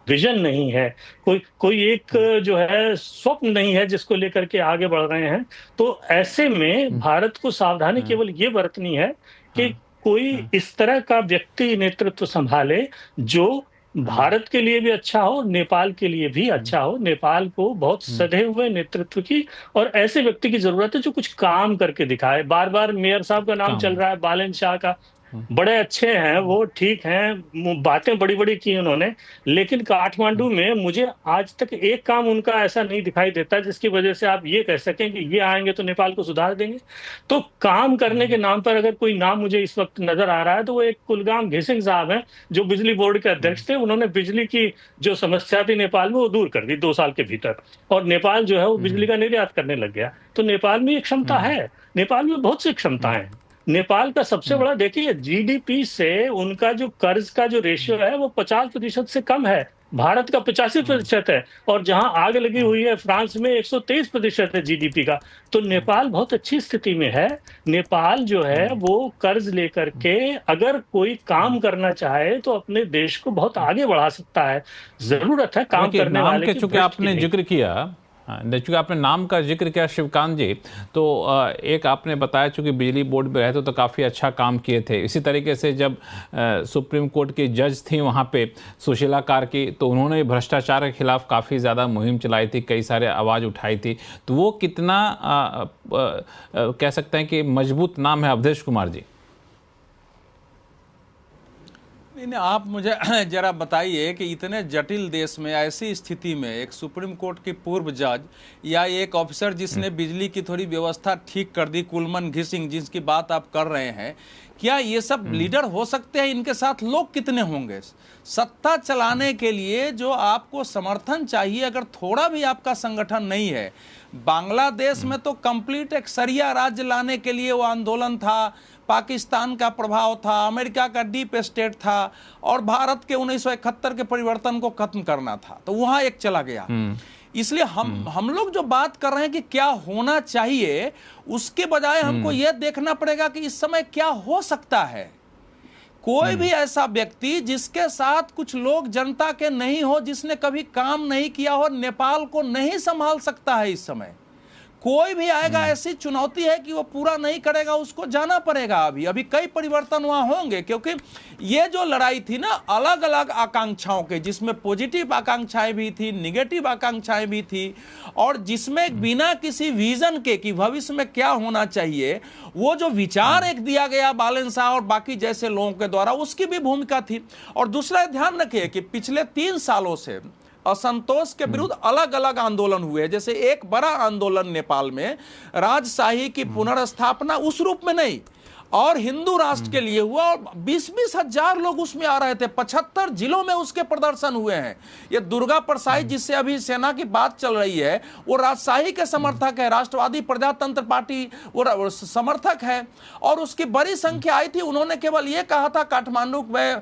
विजन नहीं है, कोई एक जो है स्वप्न नहीं है जिसको लेकर के आगे बढ़ रहे हैं। तो ऐसे में भारत को सावधानी केवल ये बरतनी है कि कोई इस तरह का व्यक्ति नेतृत्व संभाले जो भारत के लिए भी अच्छा हो, नेपाल के लिए भी अच्छा हो। नेपाल को बहुत सधे हुए नेतृत्व की और ऐसे व्यक्ति की जरूरत है जो कुछ काम करके दिखाए। बार बार मेयर साहब का नाम चल रहा है, बालन शाह का। बड़े अच्छे हैं वो, ठीक हैं, बातें बड़ी बड़ी की उन्होंने, लेकिन काठमांडू में मुझे आज तक एक काम उनका ऐसा नहीं दिखाई देता जिसकी वजह से आप ये कह सकें कि ये आएंगे तो नेपाल को सुधार देंगे। तो काम करने के नाम पर अगर कोई नाम मुझे इस वक्त नजर आ रहा है तो वो एक कुलगाम घिसिंग साहब हैं, जो बिजली बोर्ड के अध्यक्ष थे। उन्होंने बिजली की जो समस्या थी नेपाल में वो दूर कर दी 2 साल के भीतर, और नेपाल जो है वो बिजली का निर्यात करने लग गया। तो नेपाल में ये क्षमता है, नेपाल में बहुत सी क्षमताएं हैं। नेपाल का सबसे बड़ा देखिए जीडीपी से उनका जो कर्ज का जो रेशियो है वो 50% से कम है। भारत का 85% है, और जहां आग लगी हुई है फ्रांस में 123% है जीडीपी का। तो नेपाल बहुत अच्छी स्थिति में है। नेपाल जो है वो कर्ज लेकर के अगर कोई काम करना चाहे तो अपने देश को बहुत आगे बढ़ा सकता है। जरूरत है काम करने वाले की। चूंकि आपने जिक्र किया, चूंकि आपने नाम का जिक्र किया शिवकांत जी, तो एक आपने बताया चूंकि बिजली बोर्ड में रहते तो काफ़ी अच्छा काम किए थे। इसी तरीके से जब सुप्रीम कोर्ट की जज थी वहाँ पे सुशीला कार्की, तो उन्होंने भ्रष्टाचार के खिलाफ काफ़ी ज़्यादा मुहिम चलाई थी, कई सारे आवाज़ उठाई थी। तो वो कितना कह सकते हैं कि मजबूत नाम है अवधेश कुमार जी? नहीं, आप मुझे जरा बताइए कि इतने जटिल देश में ऐसी स्थिति में एक सुप्रीम कोर्ट की पूर्व जज या एक ऑफिसर जिसने बिजली की थोड़ी व्यवस्था ठीक कर दी, कुलमन घिसिंग जिसकी बात आप कर रहे हैं, क्या ये सब लीडर हो सकते हैं? इनके साथ लोग कितने होंगे? सत्ता चलाने के लिए जो आपको समर्थन चाहिए, अगर थोड़ा भी आपका संगठन नहीं है। बांग्लादेश में तो कंप्लीट एक सरिया राज्य लाने के लिए वो आंदोलन था, पाकिस्तान का प्रभाव था, अमेरिका का डीप स्टेट था, और भारत के 1971 के परिवर्तन को खत्म करना था, तो वहां एक चला गया। इसलिए हम लोग जो बात कर रहे हैं कि क्या होना चाहिए, उसके बजाय हमको यह देखना पड़ेगा कि इस समय क्या हो सकता है। कोई भी ऐसा व्यक्ति जिसके साथ कुछ लोग जनता के नहीं हो, जिसने कभी काम नहीं किया हो, नेपाल को नहीं संभाल सकता है इस समय। कोई भी आएगा, ऐसी चुनौती है कि वो पूरा नहीं करेगा, उसको जाना पड़ेगा। अभी कई परिवर्तन वहां होंगे, क्योंकि ये जो लड़ाई थी ना अलग अलग आकांक्षाओं के, जिसमें पॉजिटिव आकांक्षाएं भी थी, निगेटिव आकांक्षाएं भी थी, और जिसमें बिना किसी विजन के कि भविष्य में क्या होना चाहिए, वो जो विचार एक दिया गया बालन शाह और बाकी जैसे लोगों के द्वारा, उसकी भी भूमिका थी। और दूसरा ध्यान रखिए कि पिछले 3 सालों से असंतोष के विरुद्ध अलग अलग आंदोलन हुए। जैसे एक बड़ा आंदोलन नेपाल में राजशाही की पुनर्स्थापना उस रूप में नहीं, और हिंदू राष्ट्र के लिए हुआ, और 20-20 हजार लोग उसमें आ रहे थे। 75 जिलों में उसके प्रदर्शन हुए हैं। ये दुर्गा प्रसाद जिससे अभी सेना की बात चल रही है, वो राजशाही के समर्थक है, राष्ट्रवादी प्रजातंत्र पार्टी वो समर्थक है, और उसकी बड़ी संख्या आई थी। उन्होंने केवल ये कहा था काठमांडू में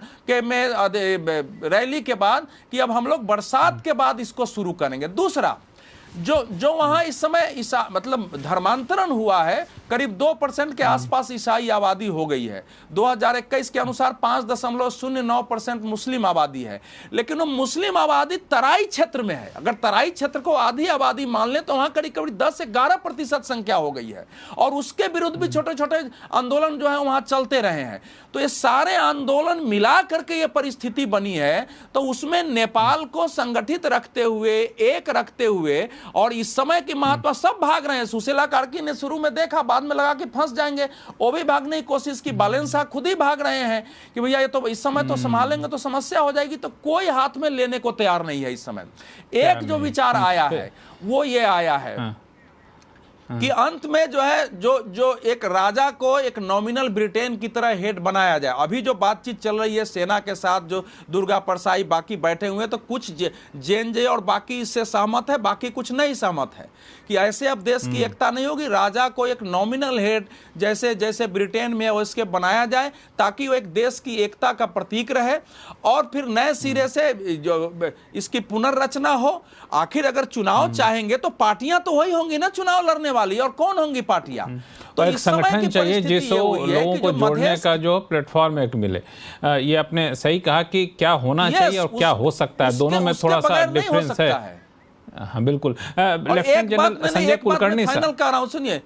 रैली के बाद कि अब हम लोग बरसात के बाद इसको शुरू करेंगे। दूसरा, जो वहां इस समय मतलब धर्मांतरण हुआ है, करीब 2% के आसपास ईसाई आबादी हो गई है। 2021 के अनुसार 5.09% मुस्लिम आबादी है, लेकिन वो मुस्लिम आबादी तराई क्षेत्र में है। अगर तराई क्षेत्र को आधी आबादी मान लें तो वहां करीब 10 से 11% संख्या हो गई है, और उसके विरुद्ध भी छोटे छोटे आंदोलन जो है वहां चलते रहे हैं। तो ये सारे आंदोलन मिला करके ये परिस्थिति बनी है। तो उसमें नेपाल को संगठित रखते हुए, एक रखते हुए, और इस समय की महत्व, सब भाग रहे हैं। सुशीला कार्की ने शुरू में देखा, बाद में लगा कि फंस जाएंगे, वो भी भागने की कोशिश की। बालन शाह खुद ही भाग रहे हैं कि भैया ये तो इस समय तो संभालेंगे तो समस्या हो जाएगी। तो कोई हाथ में लेने को तैयार नहीं है इस समय। एक जो विचार आया है वो ये आया है कि अंत में जो है जो एक राजा को एक नॉमिनल ब्रिटेन की तरह हेड बनाया जाए। अभी जो बातचीत चल रही है सेना के साथ, जो दुर्गा परसाई बाकी बैठे हुए हैं, तो कुछ जे और बाकी इससे सहमत है, बाकी कुछ नहीं सहमत है कि ऐसे अब देश की एकता नहीं होगी। राजा को एक नॉमिनल हेड जैसे ब्रिटेन में उसके बनाया जाए, ताकि वो एक देश की एकता का प्रतीक रहे, और फिर नए सिरे से जो इसकी पुनर्रचना हो। आखिर अगर चुनाव चाहेंगे तो पार्टियां तो वही होंगी ना चुनाव लड़ने वाली, और कौन होंगी पार्टियां? तो एक संगठन चाहिए जिससे लोगों को जोड़ने का जो प्लेटफॉर्म एक मिले। ये आपने सही कहा कि क्या होना चाहिए और क्या हो सकता है, दोनों में थोड़ा सा डिफरेंस है। हाँ बिल्कुल। Lieutenant general Sanjay Kulkarni final कह रहा हूं, सुनिए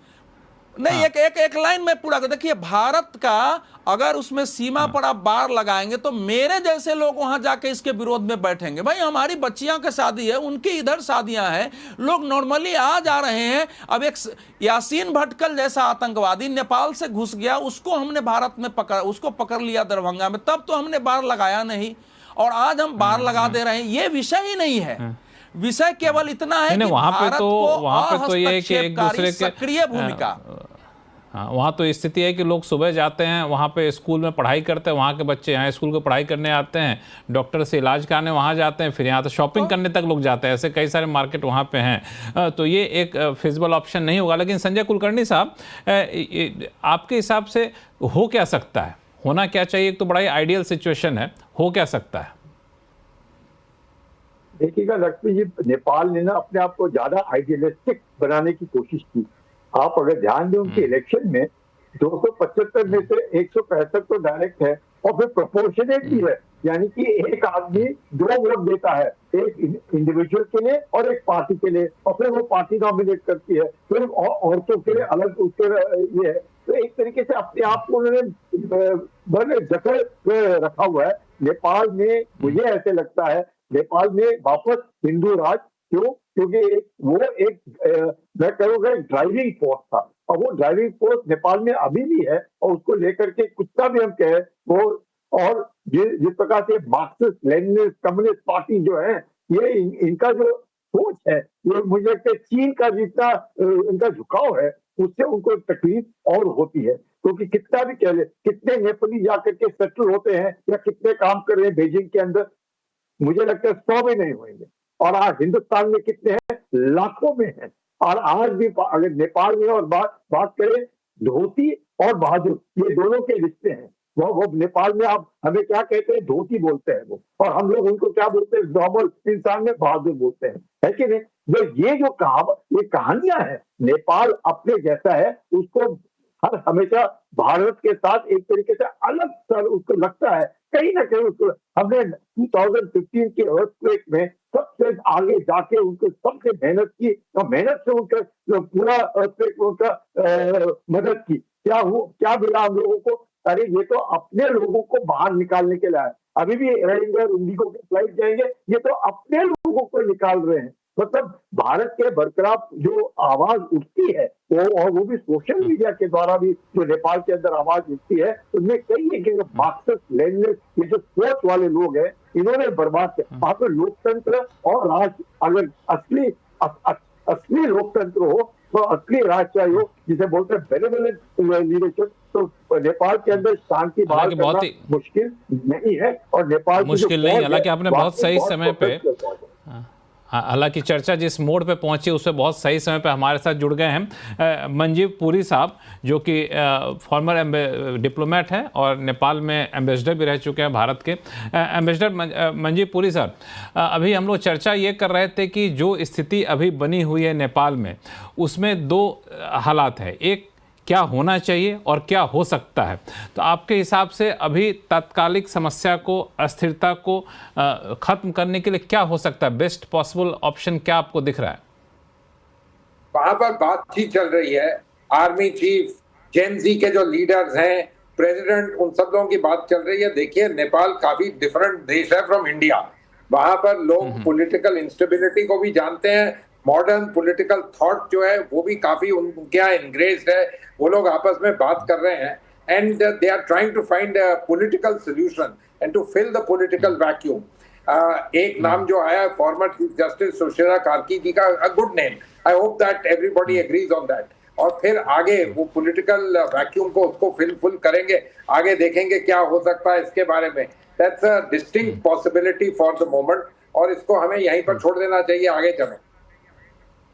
नहीं, एक लाइन में पूरा देखिए। भारत का अगर उसमें सीमा पर आप बार लगाएंगे तो मेरे जैसे लोग वहां जाके इसके विरोध में बैठेंगे। भाई हमारी बच्चियां की शादी है, उनकी इधर शादियां हैं, लोग नॉर्मली आ जा रहे हैं। अब एक यासीन भटकल जैसा आतंकवादी नेपाल से घुस गया, उसको हमने भारत में उसको पकड़ लिया दरभंगा में, तब तो हमने बार लगाया नहीं, और आज हम बार लगा दे रहे हैं। ये विषय ही नहीं है। विषय केवल इतना है कि वहां भारत पे तो ये कि एक दूसरे के सक्रिय भूमिका। हाँ, वहाँ तो स्थिति है कि लोग सुबह जाते हैं, वहाँ पे स्कूल में पढ़ाई करते हैं, वहाँ के बच्चे यहाँ स्कूल को पढ़ाई करने आते हैं, डॉक्टर से इलाज कराने वहाँ जाते हैं, फिर यहाँ तो शॉपिंग करने तक लोग जाते हैं। ऐसे कई सारे मार्केट वहाँ पे हैं। तो ये एक फिजिबल ऑप्शन नहीं होगा। लेकिन संजय कुलकर्णी साहब, आपके हिसाब से हो क्या सकता है, होना क्या चाहिए? एक तो बड़ा ही आइडियल सिचुएशन है, हो क्या सकता है? देखिएगा लक्ष्मी जी, नेपाल ने ना अपने आप को ज्यादा आइडियलिस्टिक बनाने की कोशिश की। आप अगर ध्यान दें उनके इलेक्शन में 275 में से 165 तो डायरेक्ट है, और फिर प्रोपोर्शनेट भी है, यानी कि एक आदमी 2 वोट देता है, एक इंडिविजुअल के लिए और एक पार्टी के लिए, और फिर वो पार्टी नॉमिनेट करती है, फिर औरतों के लिए अलग उसके ये है। तो एक तरीके से अपने आप को उन्होंने जकड़ रखा हुआ है नेपाल में। मुझे ऐसे लगता है नेपाल में वापस हिंदू राज, क्यों? क्योंकि मैं कहूँगा ड्राइविंग फोर्स था, और वो ड्राइविंग फोर्स नेपाल में अभी भी है, और उसको लेकर के कुछ का भी हम कहें वो, और जिस प्रकार से मार्क्सिस्ट लेनिनिस्ट कम्युनिस्ट पार्टी जो है, ये इनका जो सोच है, ये मुझे लगता है चीन का जितना इनका झुकाव है, उससे उनको तकलीफ और होती है। क्योंकि कितना भी कह ले, कितने नेपाली जाकर के सेटल होते हैं या कितने काम कर रहे हैं बीजिंग के अंदर, मुझे लगता है 100 भी नहीं होंगे। और आज हिंदुस्तान में कितने हैं? लाखों में हैं। और आज भी अगर नेपाल में और बात करें, धोती और बहादुर, ये दोनों के रिश्ते हैं। वो नेपाल में आप हमें क्या कहते हैं? धोती बोलते हैं वो, और हम लोग उनको क्या बोलते हैं? नॉर्मल इंसान में बहादुर बोलते हैं, है कि नहीं? ये जो ये कहानियां हैं, नेपाल अपने जैसा है, उसको हमेशा भारत के साथ एक तरीके से अलग उसको लगता है कहीं ना कहीं उसको हमने 2015 के अर्थक्वेक में सबसे आगे जाके उनको सबसे मेहनत की और मेहनत से उनका पूरा अर्थक्वेक उनका मदद की। क्या मिला हम लोगों को? अरे ये तो अपने लोगों को बाहर निकालने के लिए आए। अभी भी एयर इंडिया और इंडिगो के फ्लाइट जाएंगे, ये तो अपने लोगों को निकाल रहे हैं। मतलब भारत के बरकरार जो आवाज उठती है वो भी सोशल मीडिया के द्वारा भी जो नेपाल के अंदर आवाज उठती है, उनमें कई एक मार्क्सिस्ट लेनिनिस्ट ये जो सोच वाले लोग हैं, इन्होंने बर्बाद किया। वहां पर लोकतंत्र और राज, अगर असली लोकतंत्र हो तो असली राजशाही हो, जिसे बोलते हैं बेनेवोलेंट लीडरशिप, तो नेपाल के अंदर शांति बहाल करना मुश्किल नहीं है। और नेपाल मुश्किल नहीं, हालांकि आपने बहुत सही समय पे, हालांकि चर्चा जिस मोड़ पे पहुंची उससे बहुत सही समय पे हमारे साथ जुड़ गए हैं मंजीव पुरी साहब, जो कि फॉर्मर डिप्लोमेट हैं और नेपाल में एम्बेसडर भी रह चुके हैं भारत के। एम्बेसडर मंजीव पुरी साहब, अभी हम लोग चर्चा ये कर रहे थे कि जो स्थिति अभी बनी हुई है नेपाल में, उसमें दो हालात है, एक क्या होना चाहिए और क्या हो सकता है। तो आपके हिसाब से अभी तात्कालिक समस्या को, अस्थिरता को खत्म करने के लिए क्या हो सकता है? बेस्ट पॉसिबल ऑप्शन क्या आपको दिख रहा है? वहां पर बातचीत चल रही है, आर्मी चीफ, जेन-ज़ी के जो लीडर्स हैं, प्रेसिडेंट, उन सब लोगों की बात चल रही है। देखिए, नेपाल काफी डिफरेंट देश है फ्रॉम इंडिया। वहां पर लोग पॉलिटिकल इंस्टेबिलिटी को भी जानते हैं, मॉडर्न पॉलिटिकल थॉट जो है वो भी काफी उनके यहाँ इंग्रेस्ड है। वो लोग आपस में बात कर रहे हैं and they are trying to find a political solution and to fill the political vacuum. एक नाम जो आया former chief justice Sushila Karki ji का, a good name, I hope that everybody agrees on that. और फिर आगे वो पॉलिटिकल वैक्यूम को उसको फिल करेंगे, आगे देखेंगे क्या हो सकता है इसके बारे में। That's a distinct possibility for the moment, और इसको हमें यहीं पर छोड़ देना चाहिए, आगे चलें।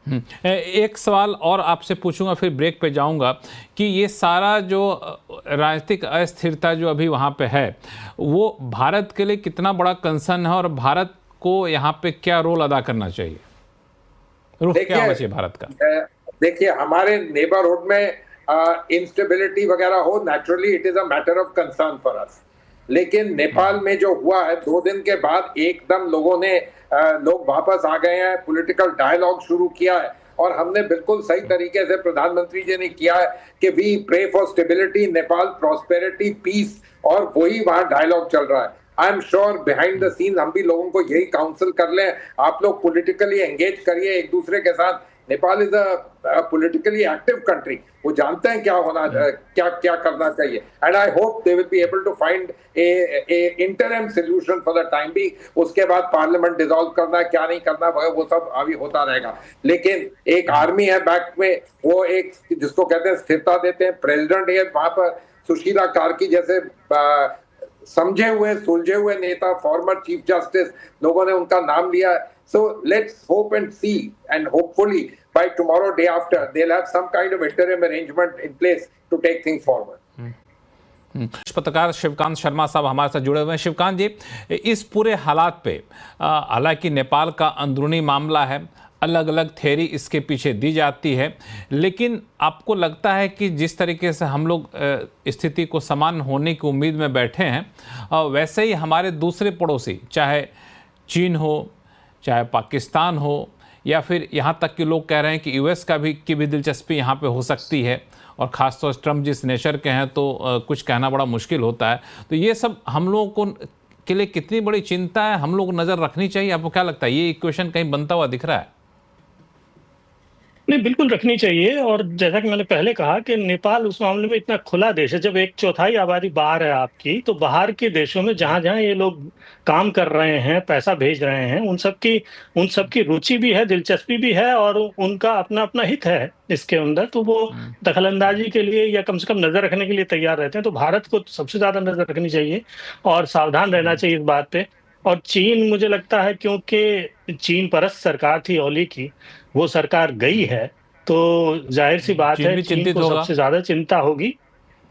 एक सवाल और आपसे पूछूंगा, फिर ब्रेक पे जाऊंगा, कि ये सारा जो राजनीतिक अस्थिरता जो अभी वहाँ पे है, वो भारत के लिए कितना बड़ा कंसर्न है और भारत को यहाँ पे क्या रोल अदा करना चाहिए? रुख क्या होना चाहिए भारत का? देखिए, हमारे नेबरहुड में इंस्टेबिलिटी वगैरह हो, naturally it is a matter of concern for us. लेकिन नेपाल में जो हुआ है, 2 दिन के बाद एकदम लोग वापस आ गए हैं, पॉलिटिकल डायलॉग शुरू किया है, और हमने बिल्कुल सही तरीके से प्रधानमंत्री जी ने किया है कि we pray for stability, Nepal prosperity, peace, और वही वहां डायलॉग चल रहा है। I am sure behind the scene हम भी लोगों को यही काउंसिल कर लें, आप लोग पॉलिटिकली एंगेज करिए एक दूसरे के साथ। Nepal is a politically active country, वो जानते हैं क्या होना, क्या करना चाहिए, and I hope they will be able to find a interim solution for the time be. उसके बाद पार्लियामेंट डिसॉल्व करना, क्या नहीं करना, वो सब अभी होता रहेगा। लेकिन एक आर्मी है बैक में, वो एक जिसको कहते हैं स्थिरता देते हैं, प्रेसिडेंट है वहां पर, सुशीला कार्की जैसे समझे हुए सुलझे हुए नेता, फॉर्मर चीफ जस्टिस, लोगों ने उनका नाम लिया। So let's hope and see, and hopefully by tomorrow, day after, they'll have some kind of interim arrangement in place to take things forward. पत्रकार शिवकांत शर्मा साहब हमारे साथ जुड़े हुए हैं। शिवकांत जी, इस पूरे हालात पे, हालांकि नेपाल का अंदरूनी मामला है, अलग अलग थ्योरी इसके पीछे दी जाती है, लेकिन आपको लगता है कि जिस तरीके से हम लोग स्थिति को समान होने की उम्मीद में बैठे हैं, वैसे ही हमारे दूसरे पड़ोसी, चाहे चीन हो, चाहे पाकिस्तान हो, या फिर यहाँ तक कि लोग कह रहे हैं कि यूएस की भी दिलचस्पी यहाँ पे हो सकती है, और ख़ासतौर से ट्रम्प जिस नेचर के हैं तो कुछ कहना बड़ा मुश्किल होता है। तो ये सब हम लोगों को के लिए कितनी बड़ी चिंता है, हम लोग नज़र रखनी चाहिए? आपको क्या लगता है, ये इक्वेशन कहीं बनता हुआ दिख रहा है? नहीं, बिल्कुल रखनी चाहिए। और जैसा कि मैंने पहले कहा कि नेपाल उस मामले में इतना खुला देश है, जब 1/4 आबादी बाहर है आपकी, तो बाहर के देशों में जहां जहां ये लोग काम कर रहे हैं, पैसा भेज रहे हैं, उन सबकी रुचि भी है, दिलचस्पी भी है, और उनका अपना अपना हित है इसके अंदर। तो वो दखलंदाजी के लिए या कम से कम नजर रखने के लिए तैयार रहते हैं। तो भारत को सबसे ज्यादा नजर रखनी चाहिए और सावधान रहना चाहिए इस बात पे। और चीन, मुझे लगता है, क्योंकि चीन परस्त सरकार थी ओली की, वो सरकार गई है, तो जाहिर सी बात है चीन को सबसे ज्यादा चिंता होगी,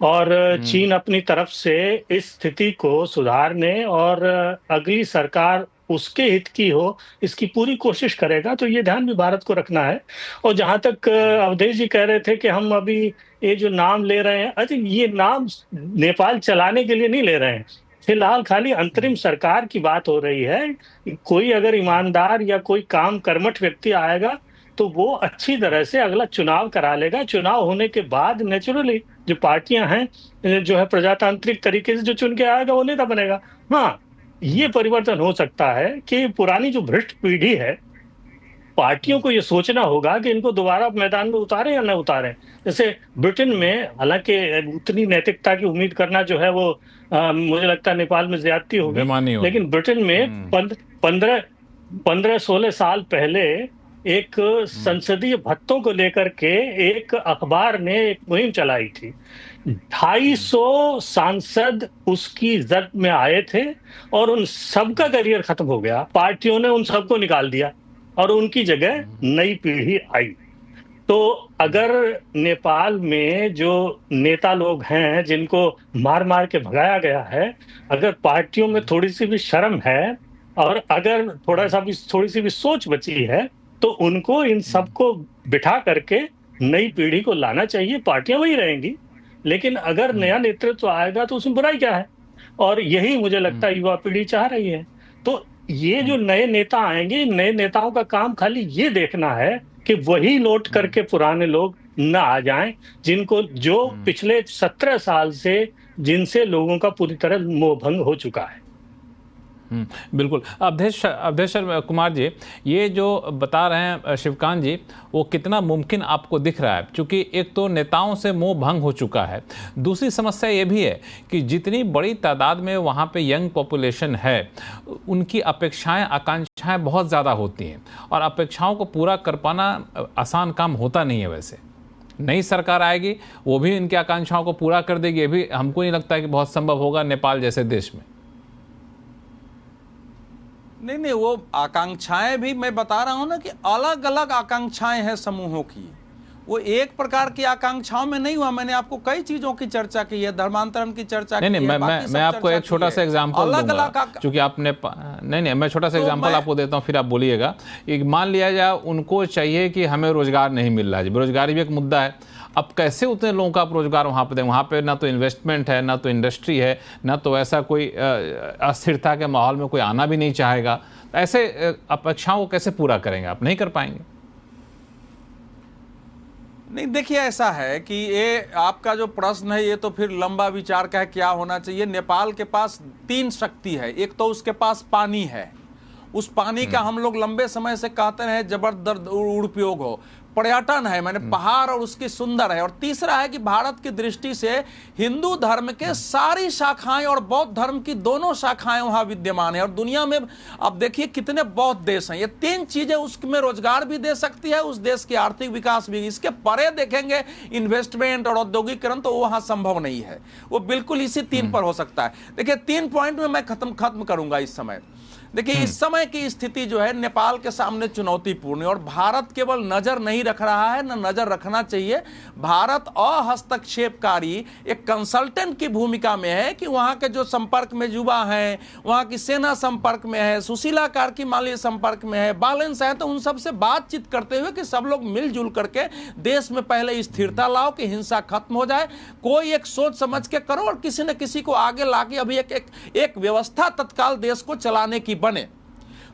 और चीन अपनी तरफ से इस स्थिति को सुधारने और अगली सरकार उसके हित की हो, इसकी पूरी कोशिश करेगा। तो ये ध्यान भी भारत को रखना है। और जहां तक अवधेश जी कह रहे थे कि हम अभी ये जो नाम ले रहे हैं, अच्छा, ये नाम नेपाल चलाने के लिए नहीं ले रहे हैं, फिलहाल खाली अंतरिम सरकार की बात हो रही है। कोई अगर ईमानदार या कोई काम कर्मठ व्यक्ति आएगा तो वो अच्छी तरह से अगला चुनाव करा लेगा। चुनाव होने के बाद नेचुरली जो पार्टियां हैं जो है प्रजातांत्रिक तरीके से जो चुन के आएगा वो नेता बनेगा। हाँ, ये परिवर्तन हो सकता है कि पुरानी जो भ्रष्ट पीढ़ी है, पार्टियों को ये सोचना होगा कि इनको दोबारा मैदान में उतारें या न उतारें। जैसे ब्रिटेन में, हालांकि उतनी नैतिकता की उम्मीद करना जो है वो मुझे लगता है नेपाल में ज्यादती होगी, लेकिन ब्रिटेन में 15-16 साल पहले एक संसदीय भत्तों को लेकर के एक अखबार ने एक मुहिम चलाई थी। 250 सांसद उसकी जद में आए थे और उन सबका करियर खत्म हो गया। पार्टियों ने उन सबको निकाल दिया और उनकी जगह नई पीढ़ी आई। तो अगर नेपाल में जो नेता लोग हैं जिनको मार मार के भगाया गया है, अगर पार्टियों में थोड़ी सी भी शर्म है और अगर थोड़ी सी भी सोच बची है, तो उनको इन सबको बिठा करके नई पीढ़ी को लाना चाहिए। पार्टियां वही रहेंगी, लेकिन अगर नया नेतृत्व आएगा तो उसमें बुराई क्या है? और यही मुझे लगता है युवा पीढ़ी चाह रही है। तो ये जो नए नेता आएंगे, नए नेताओं का काम खाली ये देखना है कि वही लौट करके पुराने लोग न आ जाएं, जिनको जो पिछले 17 साल से जिनसे लोगों का पूरी तरह मोहभंग हो चुका है। बिल्कुल। अवधेश कुमार जी, ये जो बता रहे हैं शिवकांत जी, वो कितना मुमकिन आपको दिख रहा है? क्योंकि एक तो नेताओं से मोह भंग हो चुका है, दूसरी समस्या ये भी है कि जितनी बड़ी तादाद में वहाँ पे यंग पॉपुलेशन है, उनकी अपेक्षाएं आकांक्षाएं बहुत ज़्यादा होती हैं और अपेक्षाओं को पूरा कर पाना आसान काम होता नहीं है। वैसे नई सरकार आएगी, वो भी इनकी आकांक्षाओं को पूरा कर देगी, ये भी हमको नहीं लगता कि बहुत संभव होगा नेपाल जैसे देश में। नहीं, वो आकांक्षाएं भी मैं बता रहा हूं ना कि अलग अलग आकांक्षाएं हैं समूहों की। वो एक प्रकार की आकांक्षाओं में नहीं हुआ। मैंने आपको कई चीजों की चर्चा की है, धर्मांतरण की चर्चा की है। मैं आपको एक छोटा सा एग्जांपल दूंगा, क्योंकि आपने मैं छोटा सा एग्जांपल आपको देता हूँ, फिर आप बोलिएगा। मान लिया जाए उनको चाहिए कि हमें रोजगार नहीं मिल रहा है, बेरोजगारी भी एक मुद्दा है। अब कैसे उतने लोगों का आप रोजगार वहाँ पे दें? वहाँ पे ना तो इन्वेस्टमेंट है, ना तो इंडस्ट्री है, ना तो ऐसा कोई अस्थिरता के माहौल में कोई आना भी नहीं चाहेगा। ऐसे अपेक्षाओं को कैसे पूरा करेंगे? आप नहीं कर पाएंगे। नहीं, देखिए ऐसा है कि ये आपका जो प्रश्न है ये तो फिर लंबा विचार का है, क्या होना चाहिए। नेपाल के पास 3 शक्ति है। एक तो उसके पास पानी है, उस पानी का हम लोग लंबे समय से कहते हैं जबरदस्त दुरुपयोग हो। पर्यटन है, मैंने पहाड़ और उसकी सुंदर है। और तीसरा है कि भारत की दृष्टि से हिंदू धर्म के सारी शाखाएं और बौद्ध धर्म की दोनों शाखाएं वहां विद्यमान है। और दुनिया में अब देखिए कितने बौद्ध देश हैं। ये 3 चीजें उसमें रोजगार भी दे सकती है, उस देश की आर्थिक विकास भी। इसके परे देखेंगे इन्वेस्टमेंट और औद्योगिकरण, तो वहां संभव नहीं है। वो बिल्कुल इसी 3 पर हो सकता है। देखिए 3 पॉइंट में मैं खत्म करूंगा इस समय। देखिए इस समय की स्थिति जो है नेपाल के सामने चुनौतीपूर्ण है और भारत केवल नजर नहीं रख रहा है, न नजर रखना चाहिए। भारत अहस्तक्षेपकारी एक कंसल्टेंट की भूमिका में है कि वहां के जो संपर्क में युवा हैं, वहां की सेना संपर्क में है, सुशीला कार्की माली संपर्क में है, बैलेंस है, तो उन सब से बातचीत करते हुए कि सब लोग मिलजुल करके देश में पहले स्थिरता लाओ कि हिंसा खत्म हो जाए। कोई एक सोच समझ के करो और किसी न किसी को आगे लाके अभी एक व्यवस्था तत्काल देश को चलाने की बने।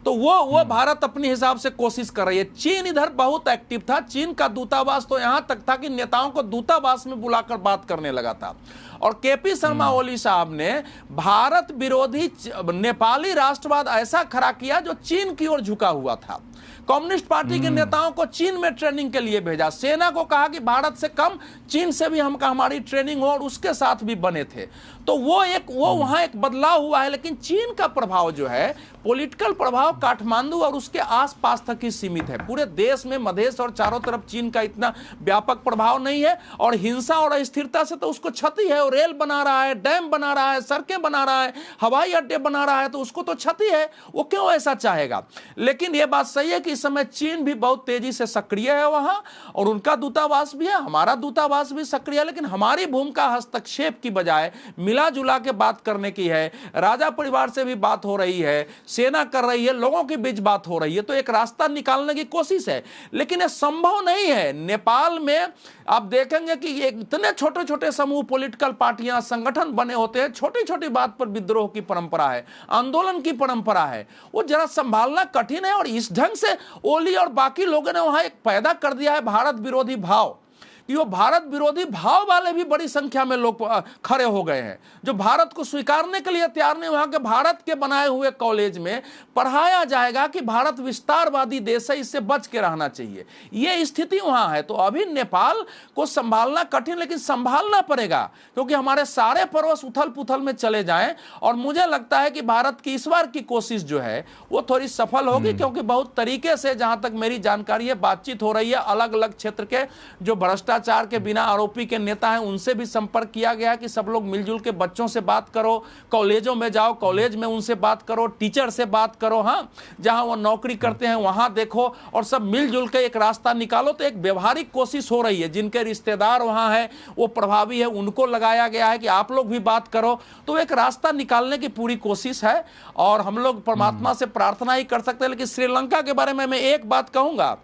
तो वो भारत अपने हिसाब से कोशिश कर रही है। चीन इधर बहुत एक्टिव था। चीन का दूतावास तो यहां तक था कि नेताओं को दूतावास में बुलाकर बात करने लगा था। और केपी शर्मा ओली साहब ने भारत विरोधी नेपाली राष्ट्रवाद ऐसा खड़ा किया जो चीन की ओर झुका हुआ था। कम्युनिस्ट पार्टी के नेताओं को चीन में ट्रेनिंग के लिए भेजा। सेना को कहा कि भारत से कम चीन से भी हमारी ट्रेनिंग हो, और उसके साथ भी बने थे। तो वो वहां एक बदलाव हुआ है। लेकिन चीन का प्रभाव जो है, पॉलिटिकल प्रभाव काठमांडू और उसके आसपास तक ही सीमित है। पूरे देश में मधेश और चारों तरफ चीन का इतना व्यापक प्रभाव नहीं है। और हिंसा और अस्थिरता से तो उसको क्षति है। और रेल बना रहा है, डैम बना रहा है, सड़कें बना रहा है, हवाई अड्डे बना रहा है, तो उसको तो क्षति है। वो क्यों ऐसा चाहेगा? लेकिन ये बात सही बताइए कि इस समय चीन भी बहुत तेजी से सक्रिय है वहां, और उनका दूतावास भी है, हमारा दूतावास भी सक्रिय है, लेकिन हमारी भूमिका हस्तक्षेप की बजाय मिला जुला के बात करने की है। राजा परिवार से भी बात हो रही है, सेना कर रही है, लोगों के बीच बात हो रही है, तो एक रास्ता निकालने की कोशिश है, लेकिन यह संभव नहीं है। नेपाल में आप देखेंगे कि ये इतने छोटे छोटे समूह, पॉलिटिकल पार्टियां, संगठन बने होते हैं, छोटी छोटी बात पर विद्रोह की परंपरा है, आंदोलन की परंपरा है, वो जरा संभालना कठिन है। और इस ढंग से ओली और बाकी लोगों ने वहां एक पैदा कर दिया है भारत विरोधी भाव, कि वो भारत विरोधी भाव वाले भी बड़ी संख्या में लोग खड़े हो गए हैं, जो भारत को स्वीकारने के लिए तैयार नहीं। वहां के भारत के बनाए हुए कॉलेज में पढ़ाया जाएगा कि भारत विस्तारवादी देश है, इससे बच के रहना चाहिए, ये स्थिति वहां है। तो अभी नेपाल को संभालना कठिन, लेकिन संभालना पड़ेगा, क्योंकि हमारे सारे पड़ोस उथल पुथल में चले जाएं। और मुझे लगता है कि भारत की इस बार की कोशिश जो है वो थोड़ी सफल होगी, क्योंकि बहुत तरीके से, जहां तक मेरी जानकारी है, बातचीत हो रही है। अलग अलग क्षेत्र के जो भ्रष्टाचार के बिना आरोपी के नेता हैं, उनसे भी संपर्क किया गया कि सब लोग मिलजुल के बच्चों से बात करो, कॉलेजों में जाओ, कॉलेज में उनसे बात करो, टीचर से बात करो, हाँ, जहां वो नौकरी करते हैं वहां देखो, और सब मिलजुल के एक रास्ता निकालो। तो एक व्यवहारिक कोशिश हो रही है, जिनके रिश्तेदार वहां है, वो प्रभावी है, उनको लगाया गया है कि आप लोग भी बात करो। तो एक रास्ता निकालने की पूरी कोशिश है, और हम लोग परमात्मा से प्रार्थना ही कर सकते हैं। लेकिन श्रीलंका के बारे में मैं एक बात कहूंगा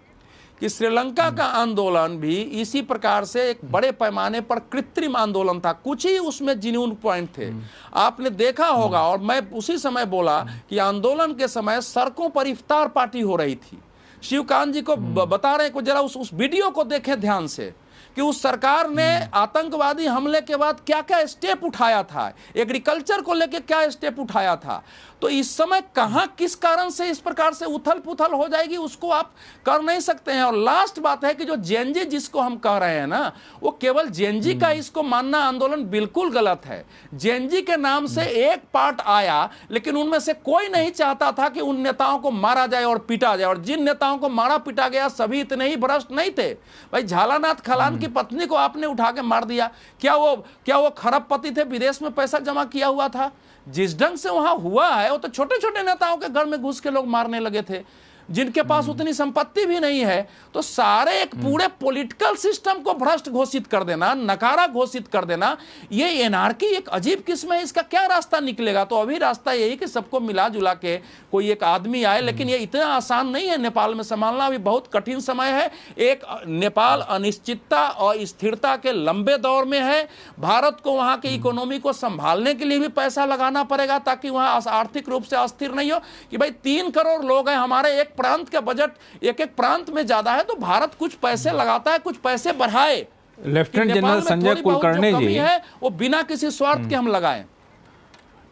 कि श्रीलंका का आंदोलन भी इसी प्रकार से एक बड़े पैमाने पर कृत्रिम आंदोलन था, कुछ ही उसमें जिन्यून पॉइंट थे, आपने देखा होगा। और मैं उसी समय बोला कि आंदोलन के समय सड़कों पर इफ्तार पार्टी हो रही थी। शिवकांत जी को बता रहे हैं, जरा उस वीडियो को देखें ध्यान से, कि उस सरकार ने आतंकवादी हमले के बाद क्या क्या स्टेप उठाया था, एग्रीकल्चर को लेकर क्या स्टेप उठाया था। तो इस समय कहां किस कारण से इस प्रकार से उथल पुथल हो जाएगी, उसको आप कर नहीं सकते हैं। और लास्ट बात है कि जो जेएनजी जिसको हम कह रहे हैं ना, वो केवल जेएनजी का इसको मानना आंदोलन बिल्कुल गलत है। जेएनजी के नाम से एक पार्ट आया, लेकिन उनमें से कोई नहीं चाहता था कि उन नेताओं को मारा जाए और पीटा जाए। और जिन नेताओं को मारा पीटा गया सभी इतने ही भ्रष्ट नहीं थे। भाई झालानाथ खलान की पत्नी को आपने उठा के मार दिया, क्या वो खरबपति थे, विदेश में पैसा जमा किया हुआ था? जिस ढंग से वहां हुआ है, वो तो छोटे छोटे नेताओं के घर में घुस के लोग मारने लगे थे, जिनके पास उतनी संपत्ति भी नहीं है। तो सारे एक पूरे पॉलिटिकल सिस्टम को भ्रष्ट घोषित कर देना, नकारा घोषित कर देना, ये एनार्की एक अजीब किस्म है। इसका क्या रास्ता निकलेगा? तो अभी रास्ता यही कि सबको मिला जुला के कोई एक आदमी आए, लेकिन ये इतना आसान नहीं है नेपाल में संभालना, अभी बहुत कठिन समय है। एक नेपाल अनिश्चितता और स्थिरता के लंबे दौर में है। भारत को वहां के इकोनॉमी को संभालने के लिए भी पैसा लगाना पड़ेगा, ताकि वहां आर्थिक रूप से अस्थिर नहीं हो। कि भाई 3 करोड़ लोग हैं, हमारे एक प्रांत का बजट एक प्रांत में ज्यादा है, तो भारत कुछ पैसे लगाता है, कुछ पैसे बढ़ाए। लेफ्टिनेंट जनरल संजय कुलकर्णी जी है वो बिना किसी स्वार्थ के हम लगाएं।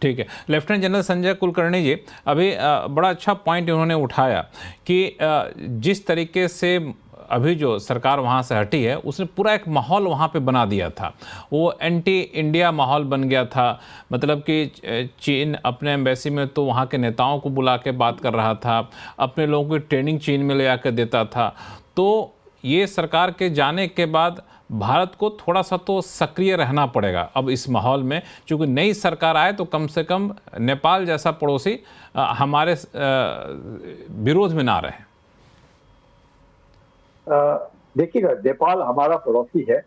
ठीक है, लेफ्टिनेंट जनरल संजय कुलकर्णी जी, अभी बड़ा अच्छा पॉइंट उन्होंने उठाया कि जिस तरीके से अभी जो सरकार वहाँ से हटी है, उसने पूरा एक माहौल वहाँ पे बना दिया था। वो एंटी इंडिया माहौल बन गया था। मतलब कि चीन अपने एम्बेसी में तो वहाँ के नेताओं को बुला के बात कर रहा था, अपने लोगों की ट्रेनिंग चीन में ले आकर देता था। तो ये सरकार के जाने के बाद भारत को थोड़ा सा तो सक्रिय रहना पड़ेगा अब इस माहौल में, क्योंकि नई सरकार आए तो कम से कम नेपाल जैसा पड़ोसी हमारे विरोध में ना रहे। देखिएगा, नेपाल हमारा पड़ोसी है,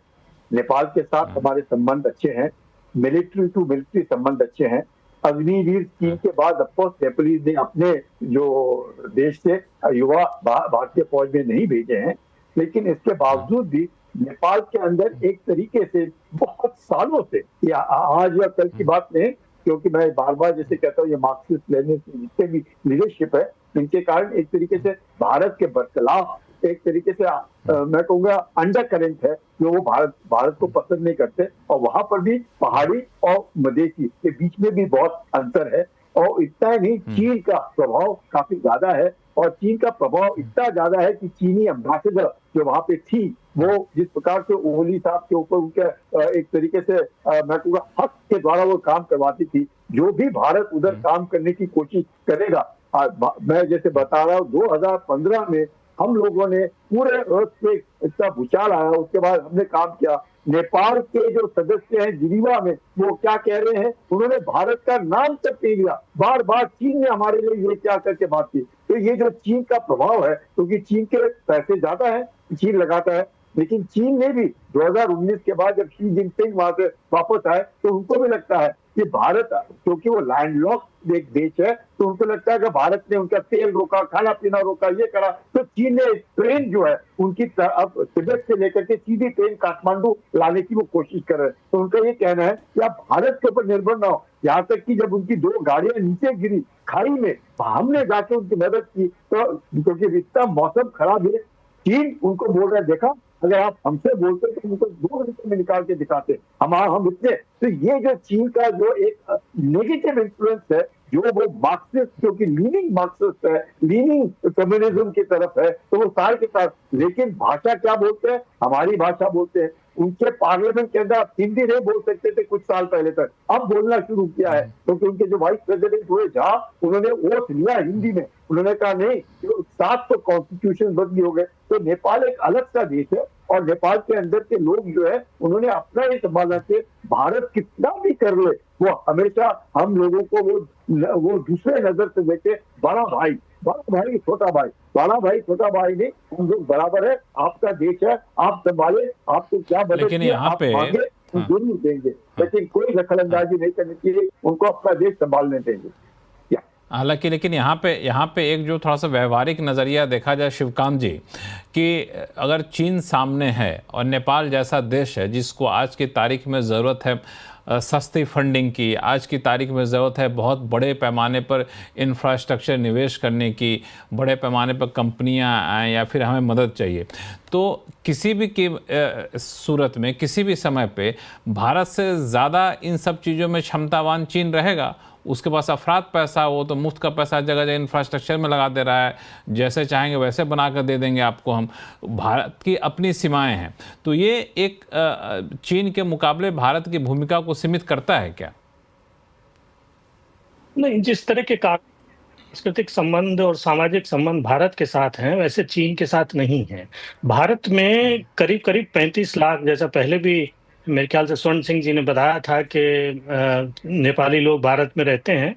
नेपाल के साथ हमारे संबंध अच्छे हैं, मिलिट्री टू मिलिट्री संबंध अच्छे हैं। अग्निवीर स्कीम के बाद ऑफकोर्स नेपाली ने अपने जो देश से युवा भारतीय फौज में नहीं भेजे हैं, लेकिन इसके बावजूद भी नेपाल के अंदर एक तरीके से बहुत सालों से, या आज या कल की बात नहीं, क्योंकि मैं बार बार जैसे कहता हूँ, ये मार्क्सिस्ट लेनिस्ट जितने भी लीडरशिप है, इनके कारण एक तरीके से भारत के बरखिलाफ एक तरीके से मैं कहूँगा अंडर करेंट है, जो वो भारत को पसंद नहीं करते। और वहां पर भी पहाड़ी और मधेसी के बीच में भी बहुत अंतर है। और इतना नहीं, चीन का प्रभाव काफी ज्यादा है, और चीन का प्रभाव इतना ज्यादा है कि चीनी एम्बेसडर जो वहां पे थी, वो जिस प्रकार से ओली साहब के ऊपर उनके एक तरीके से मैं कहूँगा हक के द्वारा वो काम करवाती थी, जो भी भारत उधर काम करने की कोशिश करेगा। मैं जैसे बता रहा हूँ, 2015 में हम लोगों ने पूरे अर्थ पे इतना भूचाल आया, उसके बाद हमने काम किया, नेपाल के जो सदस्य हैं जिनीवा में, वो क्या कह रहे हैं, उन्होंने भारत का नाम तक नहीं लिया। बार बार चीन ने हमारे लिए ये क्या करके बात की। तो ये जो चीन का प्रभाव है, क्योंकि चीन के पैसे ज्यादा है, चीन लगाता है, लेकिन चीन ने भी 2019 के बाद जब शी जिनपिंग वहां से वापस आए तो उनको भी लगता है कि भारत, क्योंकि वो लैंडलॉक्ड एक देश है, तो उनको लगता है कि भारत ने उनका तेल रोका, खाना पीना रोका, ये करा, तो चीन ने ट्रेन जो है उनकी अब तिब्बत से लेकर के सीधी ट्रेन काठमांडू लाने की वो कोशिश कर रहे हैं। तो उनका ये कहना है कि आप भारत के ऊपर निर्भर ना हो। यहाँ तक कि जब उनकी 2 गाड़ियां नीचे गिरी खाई में, हमने जाके उनकी मदद की, तो क्योंकि इतना मौसम खराब है, चीन उनको बोल रहा है, देखा अगर आप हमसे बोलते तो उनको 2 घंटे में निकाल के दिखाते हम इतने। तो ये जो चीन का जो एक नेगेटिव इन्फ्लुएंस है, जो वो मार्क्सिस्ट, क्योंकि लीनिंग मार्क्सिस्ट है, लीनिंग कम्युनिज्म की तरफ है, तो वो सारे के साथ, लेकिन भाषा क्या बोलते हैं, हमारी भाषा बोलते हैं। उनके पार्लियामेंट के अंदर आप हिंदी नहीं बोल सकते थे कुछ साल पहले तक, अब बोलना शुरू किया है, क्योंकि उनके जो वाइस प्रेसिडेंट हुए झा, उन्होंने वोट लिया हिंदी में, उन्होंने कहा नहीं, 7 तो कॉन्स्टिट्यूशन बदली हो गए। तो नेपाल एक अलग सा देश है, और नेपाल के अंदर के लोग जो है उन्होंने अपना ये संभाला कि भारत कितना भी कर ले, वो हमेशा हम लोगों को वो दूसरे नजर से देखे, बड़ा भाई छोटा भाई, बड़ा भाई छोटा भाई नहीं, हम लोग बराबर है, आपका देश है, आप संभाले, आपको क्या मदद लेकिन यहाँ पे जरूर देंगे, लेकिन कोई दखलंदाजी नहीं करनी चाहिए, उनको अपना देश संभालने देंगे। हालांकि लेकिन यहाँ पे एक जो थोड़ा सा व्यवहारिक नज़रिया देखा जाए शिवकांत जी, कि अगर चीन सामने है और नेपाल जैसा देश है जिसको आज की तारीख में ज़रूरत है सस्ती फंडिंग की, आज की तारीख में ज़रूरत है बहुत बड़े पैमाने पर इंफ्रास्ट्रक्चर निवेश करने की, बड़े पैमाने पर कंपनियां आएँ या फिर हमें मदद चाहिए, तो किसी भी की सूरत में किसी भी समय पे भारत से ज़्यादा इन सब चीज़ों में क्षमतावान चीन रहेगा। उसके पास अफराद पैसा, वो तो मुफ्त का पैसा जगह जगह इंफ्रास्ट्रक्चर में लगा दे रहा है, जैसे चाहेंगे वैसे बना कर दे देंगे आपको हम। भारत की अपनी सीमाएं हैं, तो ये एक चीन के मुकाबले भारत की भूमिका को सीमित करता है क्या? नहीं, जिस तरह के सांस्कृतिक संबंध और सामाजिक संबंध भारत के साथ हैं, वैसे चीन के साथ नहीं है। भारत में करीब 35 लाख, जैसा पहले भी मेरे ख्याल से स्वर्ण सिंह जी ने बताया था कि नेपाली लोग भारत में रहते हैं।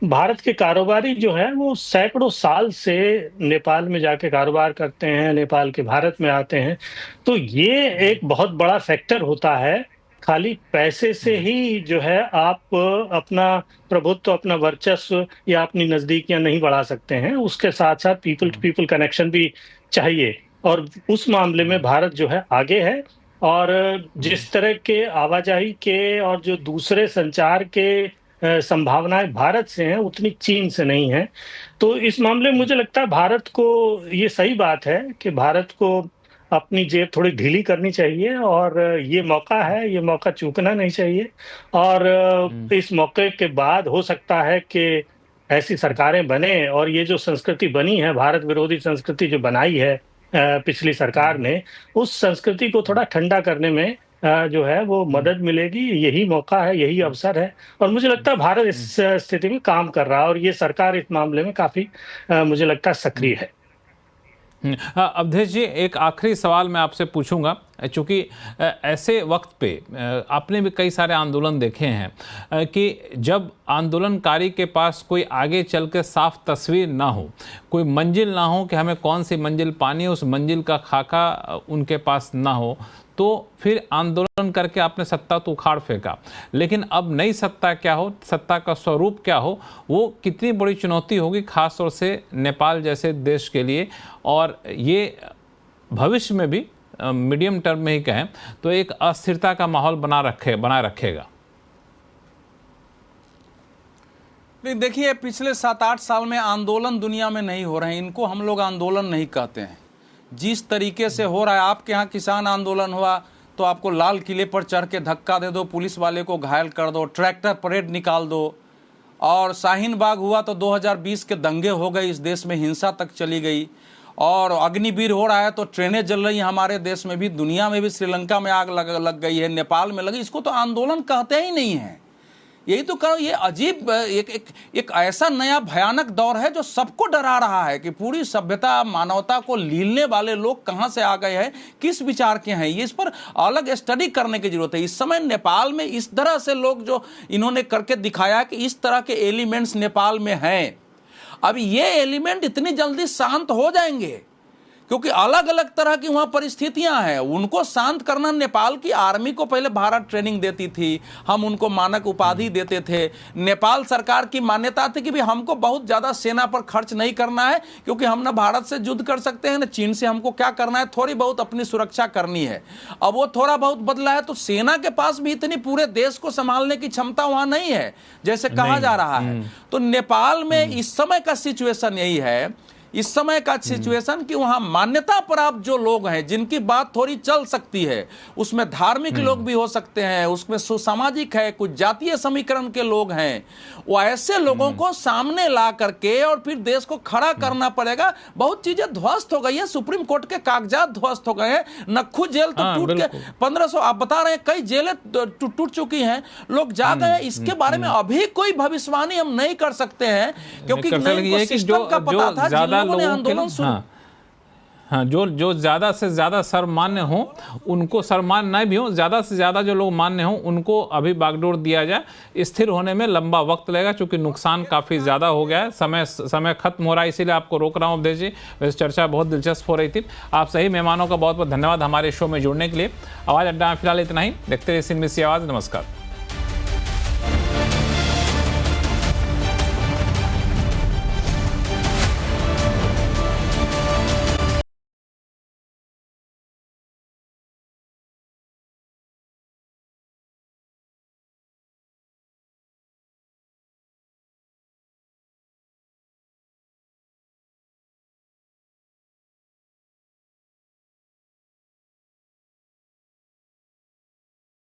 भारत के कारोबारी जो है वो सैकड़ों साल से नेपाल में जाके कारोबार करते हैं, नेपाल के भारत में आते हैं। तो ये एक बहुत बड़ा फैक्टर होता है। खाली पैसे से ही जो है आप अपना प्रभुत्व, अपना वर्चस्व या अपनी नजदीकियां नहीं बढ़ा सकते हैं। उसके साथ साथ पीपल टू पीपल कनेक्शन भी चाहिए, और उस मामले में भारत जो है आगे है। और जिस तरह के आवाजाही के और जो दूसरे संचार के संभावनाएं भारत से हैं, उतनी चीन से नहीं है। तो इस मामले में मुझे लगता है भारत को ये सही बात है कि भारत को अपनी जेब थोड़ी ढीली करनी चाहिए, और ये मौका है, ये मौका चूकना नहीं चाहिए। और इस मौके के बाद हो सकता है कि ऐसी सरकारें बने, और ये जो संस्कृति बनी है, भारत विरोधी संस्कृति जो बनाई है पिछली सरकार ने, उस संस्कृति को थोड़ा ठंडा करने में जो है वो मदद मिलेगी। यही मौका है, यही अवसर है, और मुझे लगता है भारत इस स्थिति में काम कर रहा है, और ये सरकार इस मामले में काफी मुझे लगता है सक्रिय है। अवधेश जी, एक आखिरी सवाल मैं आपसे पूछूंगा, चूँकि ऐसे वक्त पे आपने भी कई सारे आंदोलन देखे हैं कि जब आंदोलनकारी के पास कोई आगे चल के साफ तस्वीर ना हो, कोई मंजिल ना हो कि हमें कौन सी मंजिल पानी है, उस मंजिल का खाका उनके पास ना हो, तो फिर आंदोलन करके आपने सत्ता तो उखाड़ फेंका। लेकिन अब नई सत्ता क्या हो, सत्ता का स्वरूप क्या हो, वो कितनी बड़ी चुनौती होगी, खास तौर से नेपाल जैसे देश के लिए। और ये भविष्य में भी मीडियम टर्म में ही कहें तो एक अस्थिरता का माहौल बनाए रखेगा। देखिए, पिछले 7-8 साल में आंदोलन दुनिया में नहीं हो रहे हैं, इनको हम लोग आंदोलन नहीं कहते हैं। जिस तरीके से हो रहा है, आपके यहाँ किसान आंदोलन हुआ तो आपको लाल किले पर चढ़ के धक्का दे दो, पुलिस वाले को घायल कर दो, ट्रैक्टर परेड निकाल दो। और शाहीन बाग हुआ तो 2020 के दंगे हो गए, इस देश में हिंसा तक चली गई। और अग्निवीर हो रहा है तो ट्रेनें जल रही हैं हमारे देश में भी, दुनिया में भी, श्रीलंका में आग लग गई है, नेपाल में लगी। इसको तो आंदोलन कहते ही नहीं है, यही तो करो, ये अजीब एक ऐसा नया भयानक दौर है जो सबको डरा रहा है कि पूरी सभ्यता मानवता को लीलने वाले लोग कहां से आ गए हैं, किस विचार के हैं। ये इस पर अलग स्टडी करने की जरूरत है। इस समय नेपाल में इस तरह से लोग जो इन्होंने करके दिखाया कि इस तरह के एलिमेंट्स नेपाल में हैं, अब ये एलिमेंट इतनी जल्दी शांत हो जाएंगे क्योंकि अलग अलग तरह की वहां परिस्थितियां हैं। उनको शांत करना, नेपाल की आर्मी को पहले भारत ट्रेनिंग देती थी, हम उनको मानक उपाधि देते थे। नेपाल सरकार की मान्यता थी कि भी हमको बहुत ज़्यादा सेना पर खर्च नहीं करना है क्योंकि हम ना भारत से युद्ध कर सकते हैं, ना चीन से हमको क्या करना है, थोड़ी बहुत अपनी सुरक्षा करनी है। अब वो थोड़ा बहुत बदला है, तो सेना के पास भी इतनी पूरे देश को संभालने की क्षमता वहाँ नहीं है जैसे कहा जा रहा है। तो नेपाल में इस समय का सिचुएशन यही है, इस समय का सिचुएशन कि वहां मान्यता प्राप्त जो लोग हैं, जिनकी बात थोड़ी चल सकती है, उसमें धार्मिक लोग भी हो सकते हैं, उसमें सुसामाजिक है, कुछ जातीय समीकरण के लोग हैं, वो ऐसे लोगों को सामने ला करके और फिर देश को खड़ा करना पड़ेगा। बहुत चीजें ध्वस्त हो गई हैं, सुप्रीम कोर्ट के कागजात ध्वस्त हो गए हैं, नक्खू जेल तो टूट के 1500, आप बता रहे हैं कई जेलें टूट चुकी हैं, लोग जा गए हैं। इसके बारे में अभी कोई भविष्यवाणी हम नहीं कर सकते हैं क्योंकि सिस्टम का पता था। हाँ, जो ज्यादा से ज्यादा सर्वमान्य हो उनको सर्वमान्य नहीं भी हो, ज्यादा से ज्यादा जो लोग मान्य हो उनको अभी बागडोर दिया जाए। स्थिर होने में लंबा वक्त लगेगा क्योंकि नुकसान काफी ज्यादा हो गया है, समय खत्म हो रहा है, इसीलिए आपको रोक रहा हूँ अवधेश जी। वैसे चर्चा बहुत दिलचस्प हो रही थी। आप सही मेहमानों का बहुत बहुत धन्यवाद हमारे शो में जुड़ने के लिए। आवाज अड्डा में फिलहाल इतना ही। देखते रहिए CNBC आवाज। नमस्कार।